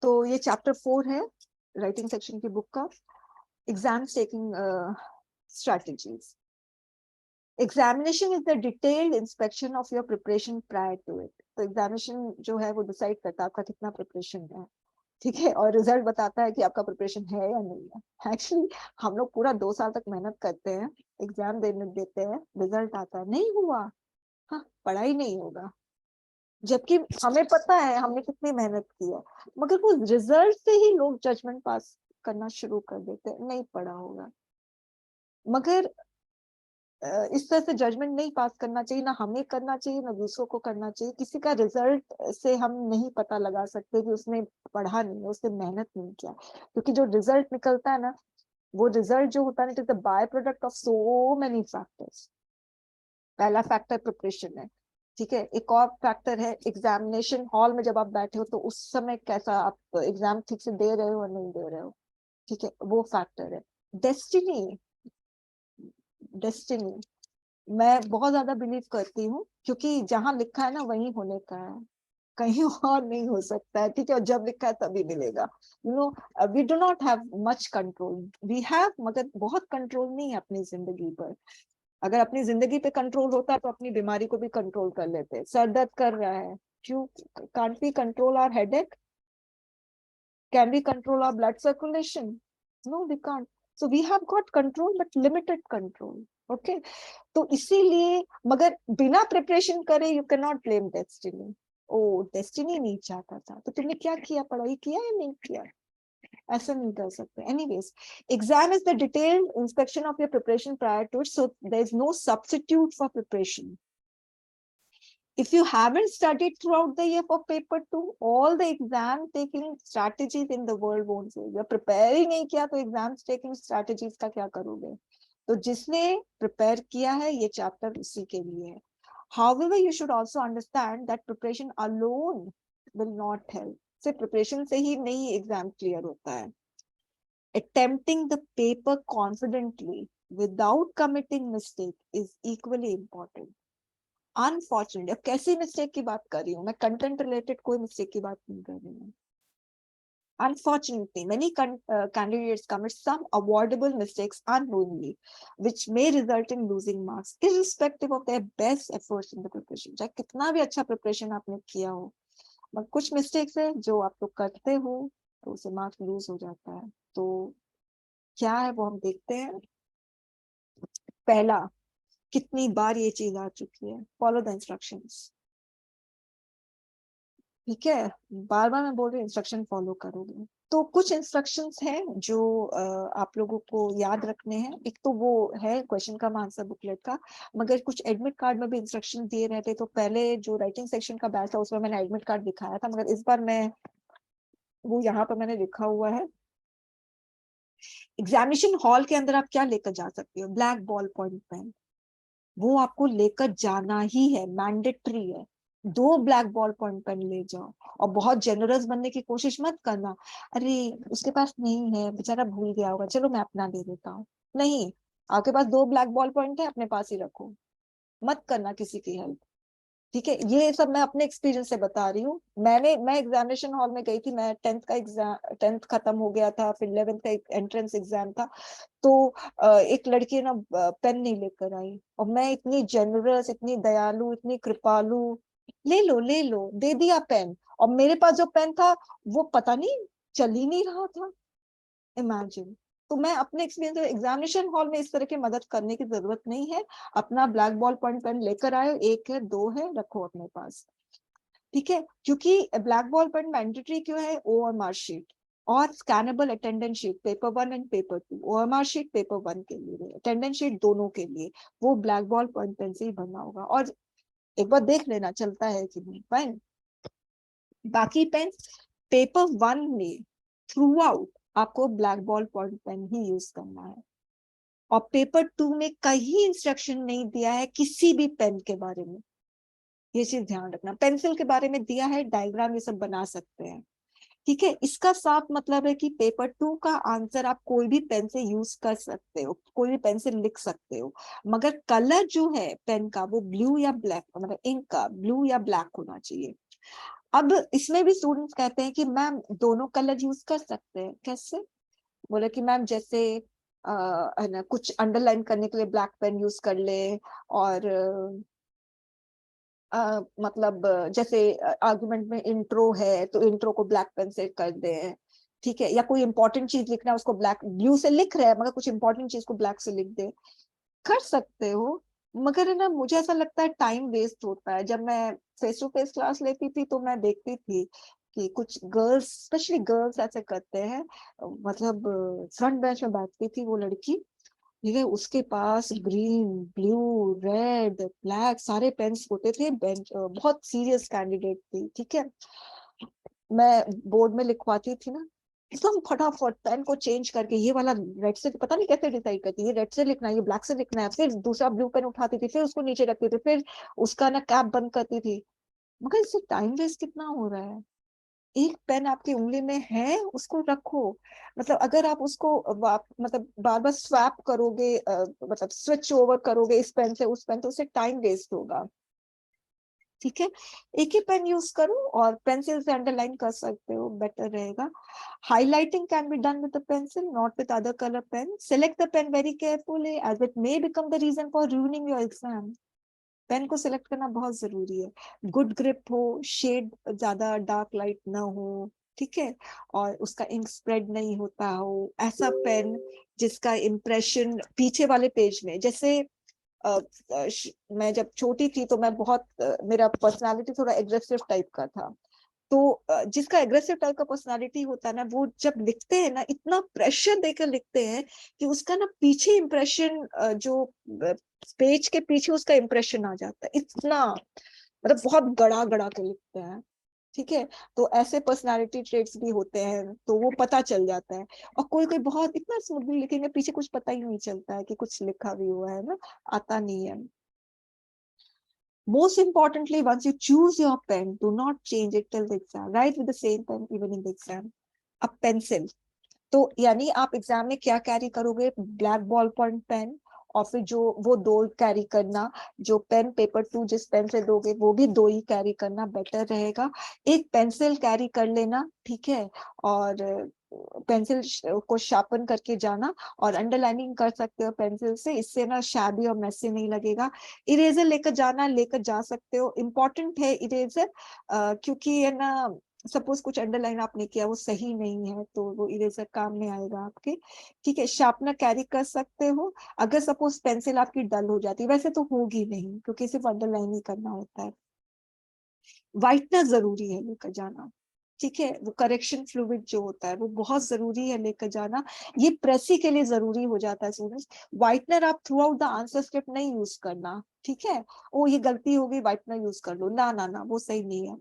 तो ये चैप्टर 4 है राइटिंग सेक्शन की बुक का, exam taking strategies. Examination is the detailed inspection of your preparation prior to it. तो एग्जामिनेशन जो है वो डिसाइड करता है आपका कितना प्रिपरेशन है, ठीक है, और रिजल्ट बताता है कि आपका प्रिपरेशन है या नहीं है। एक्चुअली हम लोग पूरा 2 साल तक मेहनत करते हैं, एग्जाम देते हैं, रिजल्ट आता है, नहीं हुआ, हाँ पढ़ाई नहीं होगा, जबकि हमें पता है हमने कितनी मेहनत की है, मगर वो रिजल्ट से ही लोग जजमेंट पास करना शुरू कर देते हैं, नहीं पढ़ा होगा। मगर इस तरह से जजमेंट नहीं पास करना चाहिए, ना हमें करना चाहिए ना दूसरों को करना चाहिए। किसी का रिजल्ट से हम नहीं पता लगा सकते कि उसने पढ़ा नहीं है, उसने मेहनत नहीं किया, क्योंकि जो रिजल्ट निकलता है ना, वो रिजल्ट जो होता है, it is the by product of so many factors. पहला फैक्टर प्रिपरेशन है, ठीक है। एक और फैक्टर है एग्जामिनेशन हॉल में जब आप बैठे हो तो उस समय कैसा आप एग्जाम ठीक से दे रहे हो और नहीं दे रहे हो, ठीक है, वो फैक्टर है। डेस्टिनी, डेस्टिनी मैं बहुत ज्यादा बिलीव करती हूँ, क्योंकि जहां लिखा है ना वहीं होने का है, कहीं और नहीं हो सकता है, ठीक है, और जब लिखा है तभी मिलेगा। You know, we do not have much control, we have, मगर बहुत कंट्रोल नहीं है अपनी जिंदगी पर। अगर अपनी जिंदगी पे कंट्रोल होता तो अपनी बीमारी को भी कंट्रोल कर लेते। सर दर्द कर रहा है, क्यों can't we control our headache? Can we control our blood circulation? No we can't. So we have got control but limited control, okay. तो इसीलिए, मगर बिना प्रिपरेशन करे you can not blame destiny. ओ डेस्टिनी नहीं चाहता था तो तुमने क्या किया, पढ़ाई किया या नहीं किया, ऐसा नहीं कर सकते। Anyways, exam is the detailed inspection of your preparation prior to it, so there is no substitute for preparation. If you haven't studied throughout the year for paper 2, all the exam taking strategies in the world won't save you. Prepare ही नहीं किया तो exam taking strategies का क्या करोगे? तो जिसने prepare किया है ये chapter उसी के लिए है। However, you should also understand that preparation alone will not help. सिर्फ preparation से ही नहीं exam clear होता है। Attempting the paper confidently without committing mistake is equally important. Unfortunately, अब कैसी मिस्टेक की बात कर रही हूँ मैं, कंटेंट रिलेटेड कोई मिस्टेक की बात नहीं कर रही हूँ। Unfortunately, many candidates commit some avoidable mistakes unknowingly, which may result in losing marks, irrespective of their best efforts in the preparation. चाहे कितना भी अच्छा प्रिपरेशन आपने किया हो, मगर कुछ मिस्टेक्स है जो आप लोग करते हो तो उसे मार्क्स लूज हो जाता है। तो क्या है वो हम देखते हैं। पहला, कितनी बार ये चीज आ चुकी है, फॉलो द इंस्ट्रक्शंस, ठीक है, बार बार मैं बोल रही हूँ इंस्ट्रक्शन फॉलो करोगे। तो कुछ इंस्ट्रक्शंस हैं जो आप लोगों को याद रखने हैं। एक तो वो है क्वेश्चन का आंसर बुकलेट का, मगर कुछ एडमिट कार्ड में भी इंस्ट्रक्शन दिए रहते। तो पहले जो राइटिंग सेक्शन का बैच था उसमें मैंने एडमिट कार्ड दिखाया था, मगर इस बार मैं वो यहाँ पर मैंने लिखा हुआ है। एग्जामिनेशन हॉल के अंदर आप क्या लेकर जा सकते हो? ब्लैक बॉल पॉइंट पेन, वो आपको लेकर जाना ही है, मैंडेटरी है। 2 ब्लैक बॉल पॉइंट पेन ले जाओ, और बहुत जेनरस बनने की कोशिश मत करना। अरे उसके पास नहीं है, बेचारा भूल गया होगा, चलो मैं अपना दे देता हूँ। नहीं, आपके पास 2 ब्लैक बॉल पॉइंट है, अपने पास ही रखो, मत करना किसी की हेल्प, ठीक है। ये सब मैं अपने एक्सपीरियंस से बता रही हूँ। मैं एग्जामिनेशन हॉल में गई थी, मैं 10th का एग्जाम, 10th खत्म हो गया था, फिर 11th का एक एंट्रेंस एग्जाम था। तो एक लड़की ना पेन नहीं लेकर आई, और मैं इतनी जेनरस, इतनी दयालु, इतनी कृपालु, ले लो, दे दिया पेन। और मेरे पास जो पेन था वो पता नहीं चल ही नहीं रहा था, इमेजिन। तो मैं अपने एक्सपीरियंस, एग्जामिनेशन हॉल में इस तरह की मदद करने की जरूरत नहीं है। अपना ब्लैक बॉल पॉइंट पेन लेकर आए, 1 है 2 है, रखो अपने पास, ठीक है। क्योंकि ब्लैक बॉल पेन मैंडेटरी क्यों है? ओएमआर शीट और scannable attendance sheet, paper 1 and paper 2। OMR sheet paper 1 के लिए, अटेंडेंस शीट दोनों के लिए, वो ब्लैक बॉल पॉइंट पेन से ही भरना होगा। और एक बार देख लेना चलता है कि नहीं पेन। बाकी पेन, पेपर 1 में थ्रू आउट आपको ब्लैक बॉल पॉइंट पेन ही यूज करना है, और पेपर 2 में कहीं इंस्ट्रक्शन नहीं दिया है किसी भी पेन के बारे में। ये चीज ध्यान रखना। पेंसिल के बारे में दिया है, डायग्राम ये सब बना सकते हैं, ठीक है। इसका साफ मतलब है कि पेपर 2 का आंसर आप कोई भी पेन से यूज कर सकते हो, कोई भी पेन से लिख सकते हो, मगर कलर जो है पेन का वो ब्लू या ब्लैक, मतलब इंक का ब्लू या ब्लैक होना चाहिए। अब इसमें भी स्टूडेंट्स कहते हैं कि मैम दोनों कलर यूज कर सकते हैं, कैसे? बोले कि मैम जैसे है ना, कुछ अंडरलाइन करने के लिए ब्लैक पेन यूज कर ले, और मतलब जैसे आर्गुमेंट में इंट्रो है तो इंट्रो को ब्लैक पेन से कर दे, ठीक है, या कोई इंपॉर्टेंट चीज लिखना है उसको ब्लैक ब्लू से लिख रहे हैं मगर कुछ इंपॉर्टेंट चीज को ब्लैक से लिख दे, कर सकते हो। मगर है ना, मुझे ऐसा लगता है टाइम वेस्ट होता है। जब मैं फेस टू फेस क्लास लेती थी तो मैं देखती थी कि कुछ गर्ल्स, स्पेशली गर्ल्स ऐसे करते हैं। मतलब फ्रंट बेंच में बैठती थी वो लड़की, ठीक है, उसके पास ग्रीन, ब्लू, रेड, ब्लैक सारे पेन्स होते थे, बेंच बहुत सीरियस कैंडिडेट थी, ठीक है। मैं बोर्ड में लिखवाती थी ना, एकदम फटाफट पेन को चेंज करके ये वाला रेड से, पता नहीं कैसे डिसाइड करती है, रेड से लिखना है, ये ब्लैक से लिखना है, फिर दूसरा ब्लू पेन उठाती थी, फिर उसको नीचे रखती थी, फिर उसका ना कैप बंद करती थी। मगर इससे टाइम वेस्ट कितना हो रहा है। एक पेन आपकी उंगली में है, उसको रखो। मतलब अगर आप उसको मतलब बार बार स्वैप करोगे, मतलब स्विच ओवर करोगे इस पेन से उस पेन, तो उससे टाइम वेस्ट होगा, ठीक है। एक ही पेन यूज करो और पेंसिल से अंडरलाइन कर सकते हो, बेटर रहेगा। Highlighting can be done with the pencil, not with other colour pen. Select the pen very carefully as it may become the reason for ruining your exam. Pen को select करना बहुत जरूरी है। Good grip हो, shade ज्यादा dark light ना हो, ठीक है, और उसका इंक स्प्रेड नहीं होता हो, ऐसा पेन जिसका इम्प्रेशन पीछे वाले पेज में, जैसे मैं जब छोटी थी तो मैं बहुत मेरा पर्सनालिटी थोड़ा एग्रेसिव टाइप का था। तो जिसका एग्रेसिव टाइप का पर्सनालिटी होता है ना, वो जब लिखते हैं ना, इतना प्रेशर देकर लिखते हैं कि उसका ना पीछे इम्प्रेशन, जो पेज के पीछे उसका इम्प्रेशन आ जाता है, इतना मतलब बहुत गड़ा गड़ा के लिखते हैं, ठीक है। तो ऐसे पर्सनालिटी ट्रेट्स भी होते हैं, तो वो पता चल जाता है। और कोई कोई बहुत इतना स्मूथली लिखेंगे, पीछे कुछ पता ही नहीं चलता है कि कुछ लिखा भी हुआ है ना, आता नहीं है। Most importantly, once you choose your pen, do not change it till the exam. Write with the same pen even in the exam. अब पेंसिल, तो यानी आप एग्जाम में क्या कैरी करोगे? ब्लैक बॉल पॉइंट पेन, और फिर जो वो दो कैरी करना, जो पेन पेपर टू जिस पेन से दोगे वो भी दो ही कैरी करना, बेटर रहेगा। एक पेंसिल कैरी कर लेना, ठीक है, और पेंसिल को शार्पन करके जाना, और अंडरलाइनिंग कर सकते हो पेंसिल से, इससे ना शैबी और मेसी नहीं लगेगा। इरेजर लेकर जाना, लेकर जा सकते हो, इम्पोर्टेंट है इरेजर, क्योंकि है ना, सपोज कुछ अंडरलाइन आपने किया वो सही नहीं है तो वो इरेजर काम में आएगा आपके, ठीक है। शार्पनर कैरी कर सकते हो अगर सपोज पेंसिल आपकी डल हो जाती है, वैसे तो होगी नहीं क्योंकि सिर्फ अंडरलाइन ही करना होता है। व्हाइटनर जरूरी है लेकर जाना, ठीक है, वो करेक्शन फ्लूइड जो होता है वो बहुत जरूरी है लेकर जाना। ये प्रेसी के लिए जरूरी हो जाता है स्टूडेंट्स। व्हाइटनर आप through out the answer script नहीं यूज करना, ठीक है। ओ ये गलती हो गई, व्हाइटनर यूज कर लो, ना ना ना, वो सही नहीं है।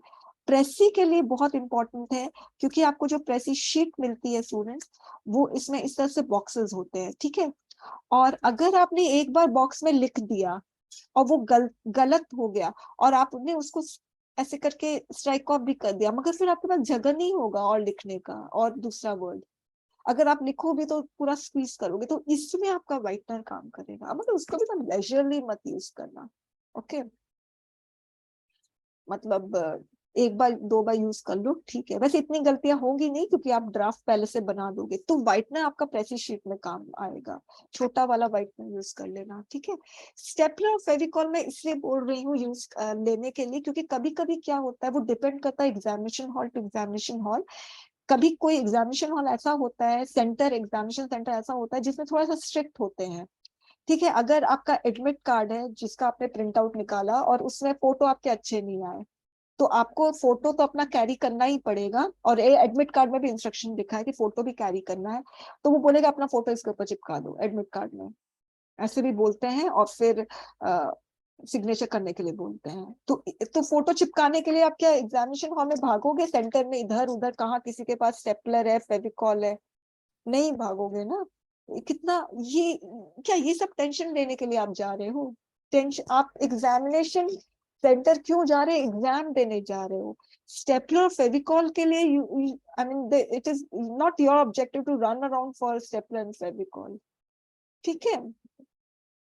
प्रेसी के लिए बहुत इंपॉर्टेंट है, क्योंकि आपको जो प्रेसी शीट मिलती है स्टूडेंट्स, वो इसमें इस तरह से बॉक्सेस होते हैं, ठीक है। और अगर आपने एक बार बॉक्स में लिख दिया और वो गलत हो गया, और आपने उसको ऐसे करके स्ट्राइक ऑफ भी कर दिया, मगर फिर आपके पास जगह नहीं होगा और लिखने का और दूसरा वर्ड, अगर आप लिखो भी तो पूरा स्क्वीज करोगे, तो इसमें आपका व्हाइटनर काम करेगा, मतलब उसको भी ना लेजरली मत यूज करना, ओके। मतलब एक बार दो बार यूज कर लो, ठीक है। वैसे इतनी गलतियां होंगी नहीं क्योंकि आप ड्राफ्ट पहले से बना दोगे, तो व्हाइटनर आपका प्रेसी शीट में काम आएगा, छोटा वाला व्हाइटनर यूज कर लेना, ठीक है। स्टेपलर और फेविकॉल मैं इसलिए बोल रही हूँ यूज लेने के लिए, क्योंकि कभी कभी क्या होता है, वो डिपेंड करता है examination hall to examination hall. कभी कोई एग्जामिनेशन हॉल ऐसा होता है, सेंटर, एग्जामिनेशन सेंटर ऐसा होता है जिसमें थोड़ा सा स्ट्रिक्ट होते हैं, ठीक है। अगर आपका एडमिट कार्ड है जिसका आपने प्रिंट आउट निकाला और उसमें फोटो आपके अच्छे नहीं आए, तो आपको फोटो तो अपना कैरी करना ही पड़ेगा, और ये एडमिट कार्ड में भी इंस्ट्रक्शन लिखा है कि फोटो भी कैरी करना है। तो वो बोलेगा अपना फोटो इसके ऊपर चिपका दो एडमिट कार्ड में, ऐसे भी बोलते हैं, और फिर सिग्नेचर करने के लिए बोलते हैं। तो फोटो चिपकाने के लिए आप क्या एग्जामिनेशन हॉल में भागोगे सेंटर में इधर उधर, कहाँ किसी के पास स्टेपलर है, फेविकॉल है? नहीं भागोगे ना। कितना ये, क्या ये सब टेंशन लेने के लिए आप जा रहे हो? टेंशन, आप एग्जामिनेशन सेंटर क्यों जा रहे हैं? एग्जाम देने जा रहे हो। स्टेपलर फेविकॉल के लिए I mean it is not your objective to run around for stapler and Fevicol, ठीक है।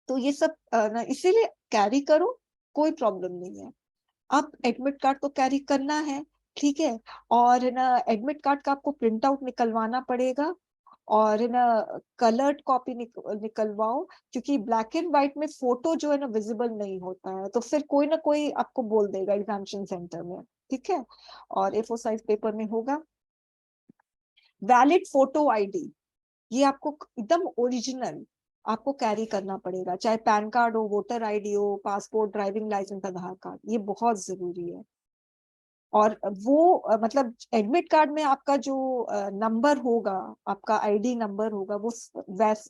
तो ये सब ना, इसीलिए कैरी करो, कोई प्रॉब्लम नहीं है। अब एडमिट कार्ड तो कैरी करना है, ठीक है। और है ना एडमिट कार्ड का आपको प्रिंट आउट निकलवाना पड़ेगा, और है ना कलर्ड कॉपी निकलवाओ, क्योंकि ब्लैक एंड व्हाइट में फोटो जो है ना विजिबल नहीं होता है, तो फिर कोई ना कोई आपको बोल देगा एग्जामिनेशन सेंटर में। ठीक है। और A4 साइज पेपर में होगा। वैलिड फोटो आईडी, ये आपको एकदम ओरिजिनल आपको कैरी करना पड़ेगा, चाहे पैन कार्ड हो, वोटर आईडी हो, पासपोर्ट, ड्राइविंग लाइसेंस, आधार कार्ड, ये बहुत जरूरी है। और वो मतलब एडमिट कार्ड में आपका जो नंबर होगा, आपका आईडी नंबर होगा, वो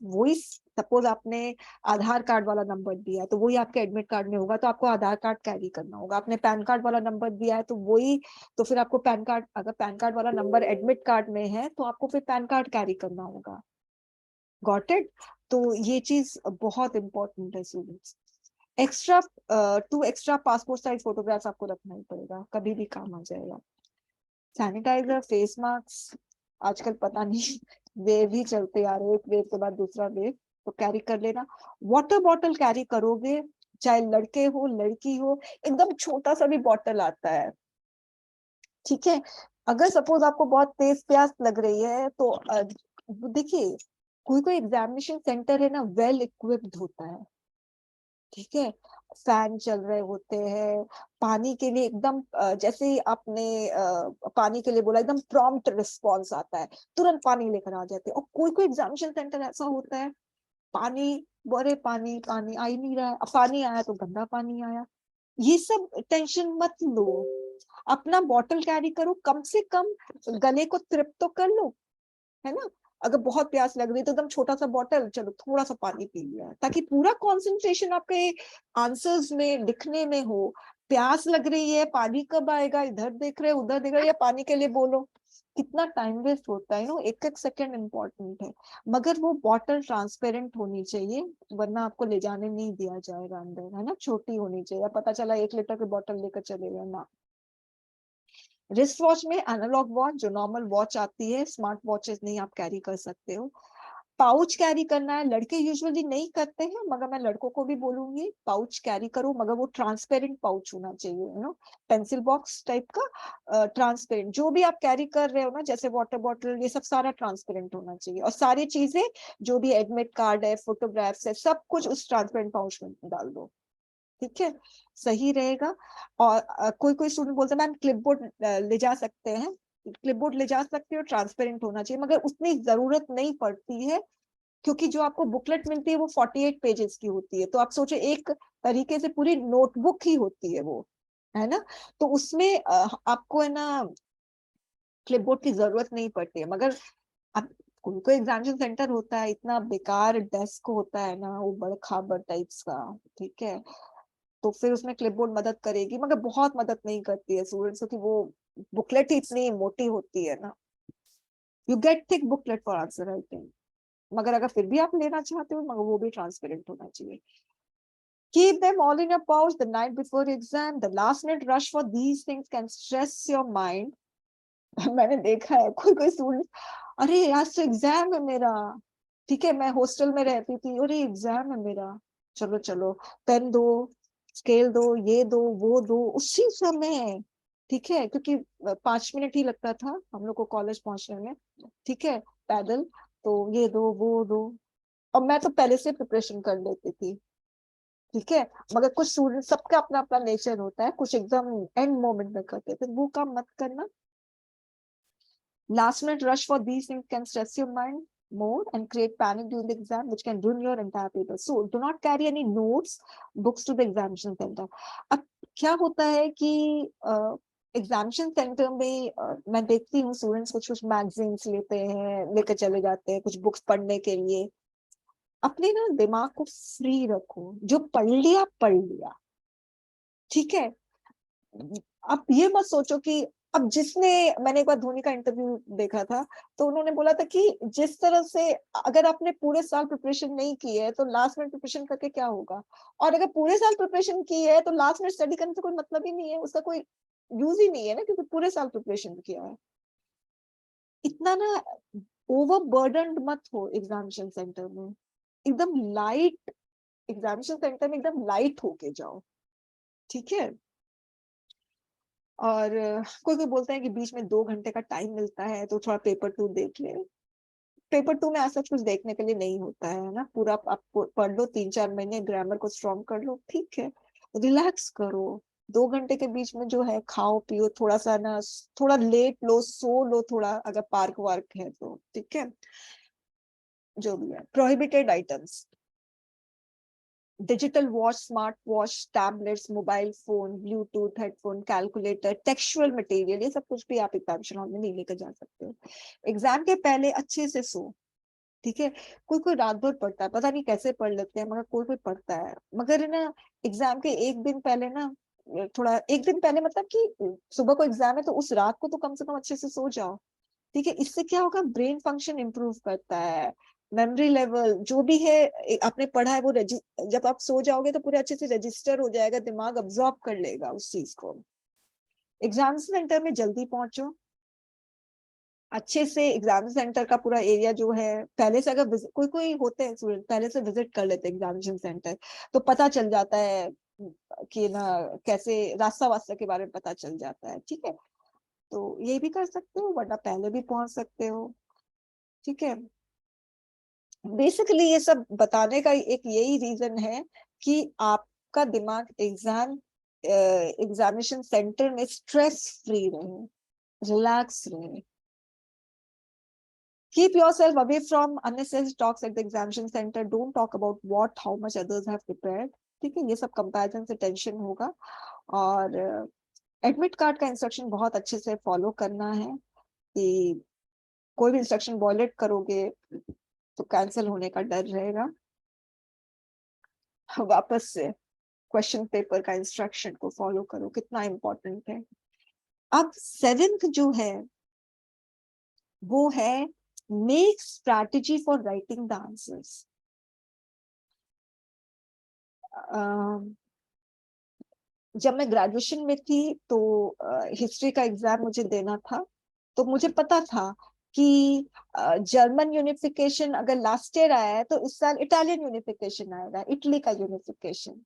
वही सपोज आपने आधार कार्ड वाला नंबर दिया है तो वही आपके एडमिट कार्ड में होगा, तो आपको आधार कार्ड कैरी करना होगा। आपने पैन कार्ड वाला नंबर दिया है तो वही, तो फिर आपको पैन कार्ड, अगर पैन कार्ड वाला नंबर एडमिट कार्ड में है तो आपको फिर पैन कार्ड कैरी करना होगा। Got it. तो ये चीज बहुत इंपॉर्टेंट है students. Extra 2 extra passport size photographs आपको रखना ही पड़ेगा, कभी भी काम आ जाएगा। सैनिटाइजर, फेस मास्क, आजकल पता नहीं वेव ही चलते आ रहे, एक वेव के बाद दूसरा वेव, तो कैरी कर लेना। वाटर बॉटल कैरी करोगे, चाहे लड़के हो लड़की हो, एकदम छोटा सा भी बॉटल आता है। ठीक है। अगर सपोज आपको बहुत तेज प्यास लग रही है तो देखिए कोई कोई एग्जामिनेशन सेंटर है ना वेल इक्विप्ड होता है। ठीक है। फैन चल रहे होते हैं, पानी के लिए एकदम जैसे ही आपने पानी के लिए बोला एकदम प्रॉम्प्ट रिस्पॉन्स आता है, तुरंत पानी लेकर आ जाते हैं। और कोई कोई एग्जामिनेशन सेंटर ऐसा होता है, पानी, बोरे पानी, पानी आ ही नहीं रहा है, अब पानी आया तो गंदा पानी आया। ये सब टेंशन मत लो, अपना बॉटल कैरी करो, कम से कम गले को ट्रिप तो कर लो, है ना। अगर बहुत प्यास लग रही है तो एकदम छोटा सा बॉटल, चलो थोड़ा सा पानी पी लिया, ताकि पूरा कंसंट्रेशन आपके आंसर्स में लिखने में हो। प्यास लग रही है, पानी कब आएगा, इधर देख रहे उधर देख रहे, या पानी के लिए बोलो, कितना टाइम वेस्ट होता है। नो, एक एक सेकंड इंपॉर्टेंट है। मगर वो बॉटल ट्रांसपेरेंट होनी चाहिए, वरना आपको ले जाने नहीं दिया जाएगा अंदर, है ना। छोटी होनी चाहिए, पता चला 1 लीटर की बॉटल लेकर चले गए ना। रिस्ट वॉच में एनालॉग वॉच, जो नॉर्मल वॉच आती है, स्मार्ट वॉचेस नहीं आप कैरी कर सकते हो। पाउच कैरी करना है, लड़के यूजुअली नहीं करते हैं, मगर मैं लड़कों को भी बोलूंगी पाउच कैरी करो, मगर वो ट्रांसपेरेंट पाउच होना चाहिए, you know, pencil box type का ट्रांसपेरेंट। जो भी आप कैरी कर रहे हो ना, जैसे वाटर बॉटल, ये सब सारा ट्रांसपेरेंट होना चाहिए। और सारी चीजें, जो भी एडमिट कार्ड है, फोटोग्राफ्स है, सब कुछ उस ट्रांसपेरेंट पाउच में डाल दो। ठीक है, सही रहेगा। और कोई कोई स्टूडेंट बोलते हैं मैम क्लिपबोर्ड ले जा सकते हैं, क्लिपबोर्ड ले जा सकते हो, ट्रांसपेरेंट होना चाहिए, मगर उतनी जरूरत नहीं पड़ती है, क्योंकि जो आपको बुकलेट मिलती है वो 48 पेजेस की होती है, तो आप सोचो एक तरीके से पूरी नोटबुक ही होती है वो, है ना। तो उसमें आपको है ना क्लिपबोर्ड की जरूरत नहीं पड़ती है। मगर अब कोई कोई एग्जामिनेशन सेंटर होता है, इतना बेकार डेस्क होता है ना, वो बड़ खाबर टाइप्स का। ठीक है, तो फिर उसमें क्लिपबोर्ड मदद करेगी, मगर बहुत मदद नहीं करती है स्टूडेंट्स को, कि वो बुकलेट ही इतनी मोटी होती है ना। You get thick booklet for answer writing, मगर अगर फिर भी आप लेना चाहते हो, मगर वो भी ट्रांसपेरेंट होना चाहिए। Keep them all in your pouch the night before exam. The last minute rush for these things can stress your mind. मैंने देखा है कोई कोई स्टूडेंट, अरे आज तो एग्जाम है मेरा, ठीक है, मैं हॉस्टल में रहती थी, अरे एग्जाम है मेरा, चलो चलो पेन दो, स्केल दो, ये दो वो दो, उसी समय। ठीक है, क्योंकि 5 मिनट ही लगता था हम लोग को कॉलेज पहुंचने में। ठीक है, पैदल, तो ये दो वो दो। और मैं तो पहले से प्रिपरेशन कर लेती थी। ठीक है, मगर कुछ स्टूडेंट, सबका अपना अपना नेचर होता है, कुछ एकदम एंड मोमेंट में करते थे, वो काम मत करना। Last minute rush for these things can stress your mind more and create panic during the exam, which can ruin your entire paper. So do not carry any notes, books to the examination center. अब क्या होता है कि examination centre में मैं देखती हूँ students कुछ कुछ मैगजीन्स लेते हैं, लेकर चले जाते हैं कुछ बुक्स पढ़ने के लिए। अपने ना दिमाग को फ्री रखो, जो पढ़ लिया पढ़ लिया। ठीक है, अब ये मत सोचो कि, अब जिसने, मैंने एक बार धोनी का इंटरव्यू देखा था, तो उन्होंने बोला था कि जिस तरह से अगर आपने पूरे साल प्रिपरेशन नहीं की है तो लास्ट में प्रिपरेशन करके क्या होगा, और अगर पूरे साल प्रिपरेशन की है तो लास्ट में स्टडी करने से कोई मतलब ही नहीं है, उसका कोई यूज ही नहीं है ना, क्योंकि पूरे साल प्रिपरेशन किया है। इतना ना ओवर बर्डन मत हो एग्जामिनेशन सेंटर में, एकदम लाइट, एग्जामिनेशन सेंटर में एकदम लाइट होके जाओ। ठीक है। और कोई कोई बोलते हैं कि बीच में 2 घंटे का टाइम मिलता है तो थोड़ा पेपर 2 देख ले। पेपर 2 में ऐसा कुछ देखने के लिए नहीं होता है ना, पूरा आप पढ़ लो, 3-4 महीने ग्रामर को स्ट्रॉन्ग कर लो, ठीक है, रिलैक्स करो। 2 घंटे के बीच में जो है खाओ पियो थोड़ा सा ना, थोड़ा लेट लो, सो लो थोड़ा, अगर पार्क वार्क है तो, ठीक है। जो भी है prohibited items, digital watch, smart watch, tablets, mobile phone, Bluetooth headphone, calculator, textual material, ये सब कुछ भी आप एग्जामिनेशन हॉल में नहीं लेकर जा सकते हो। एग्जाम के पहले अच्छे से सो, ठीक है। कोई कोई रात भर पढ़ता है, पता नहीं कैसे पढ़ लेते हैं, मगर कोई कोई पढ़ता है, मगर ना एग्जाम के एक दिन पहले ना, थोड़ा एक दिन पहले मतलब कि सुबह को एग्जाम है तो उस रात को तो कम से कम अच्छे से सो जाओ, ठीक है। इससे क्या होगा, ब्रेन फंक्शन इंप्रूव करता है, मेमोरी लेवल जो भी है आपने पढ़ा है वो जब आप सो जाओगे तो पूरे अच्छे से रजिस्टर हो जाएगा, दिमाग अब्सॉर्ब कर लेगा उस चीज को। एग्जाम सेंटर में जल्दी पहुंचो, अच्छे से एग्जाम सेंटर का पूरा एरिया जो है पहले से, अगर कोई कोई होते हैं स्टूडेंट पहले से विजिट कर लेते हैं एग्जामिनेशन सेंटर, तो पता चल जाता है कि ना कैसे रास्ता वास्ता के बारे में पता चल जाता है, ठीक है। तो ये भी कर सकते हो, वरना पहले भी पहुंच सकते हो, ठीक है। बेसिकली ये सब बताने का एक यही रीजन है कि आपका दिमाग एग्जामिनेशन सेंटर में स्ट्रेस फ्री रहे, रिलैक्स रहे। Keep yourself away from unnecessary talks at the examination center. Don't talk about what, how much others have prepared. ठीक है, ये सब कंपैरिजन से टेंशन होगा। और एडमिट कार्ड का इंस्ट्रक्शन बहुत अच्छे से फॉलो करना है, कि कोई भी इंस्ट्रक्शन वॉयलेट करोगे तो कैंसिल होने का डर रहेगा। वापस से क्वेश्चन पेपर का इंस्ट्रक्शन को फॉलो करो, कितना इंपॉर्टेंट है। अब 7th जो है वो है make strategy for writing the answers. जब मैं ग्रेजुएशन में थी तो हिस्ट्री का एग्जाम मुझे देना था, तो मुझे पता था कि जर्मन यूनिफिकेशन अगर लास्ट ईयर आया है तो इस साल इटालियन यूनिफिकेशन आएगा, इटली का यूनिफिकेशन,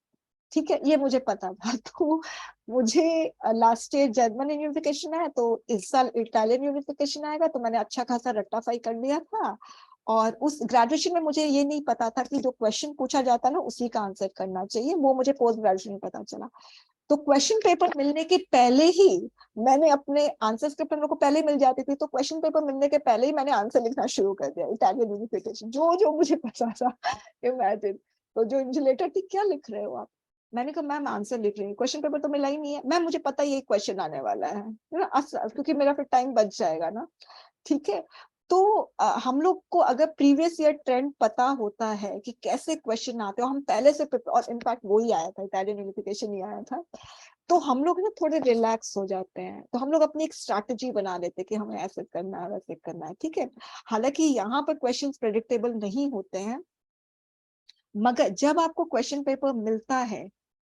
ठीक है, ये मुझे पता था। तो मुझे लास्ट ईयर जर्मन यूनिफिकेशन आया तो इस साल इटालियन यूनिफिकेशन आएगा, तो मैंने अच्छा खासा रट्टाफाई कर लिया था। और उस ग्रेजुएशन में मुझे ये नहीं पता था कि जो क्वेश्चन पूछा जाता ना उसी का आंसर करना चाहिए, वो मुझे पोस्ट ग्रेजुएशन में पता चला। तो क्वेश्चन पेपर मिलने के पहले ही मैंने अपने आंसर स्क्रिप्ट मेरे को पहले मिल जाती थी, तो क्वेश्चन पेपर मिलने के पहले ही मैंने आंसर लिखना शुरू कर दिया, इटालियन यूनिफिकेशन जो जो मुझे पता था। इमेजिन। तो जो इंजुलेटर थी, क्या लिख रहे हो आप, मैंने कहा मैम आंसर लिख रही हूँ, क्वेश्चन पेपर तो मिला ही नहीं है मैम, मुझे पता ही ये क्वेश्चन आने वाला है ना, क्योंकि मेरा फिर टाइम बच जाएगा ना, ठीक है। तो हम लोग को अगर प्रीवियस ईयर ट्रेंड पता होता है कि कैसे क्वेश्चन आते हो, हम पहले से और इनफैक्ट वो ही आया था, इटालियन यूनिफिकेशन ही आया था, तो हम लोग ना थोड़े रिलैक्स हो जाते हैं, तो हम लोग अपनी एक स्ट्रैटेजी बना लेते हैं कि हमें ऐसे करना है वैसे करना है, ठीक है। हालांकि यहाँ पर क्वेश्चंस प्रेडिक्टेबल नहीं होते हैं, मगर जब आपको क्वेश्चन पेपर मिलता है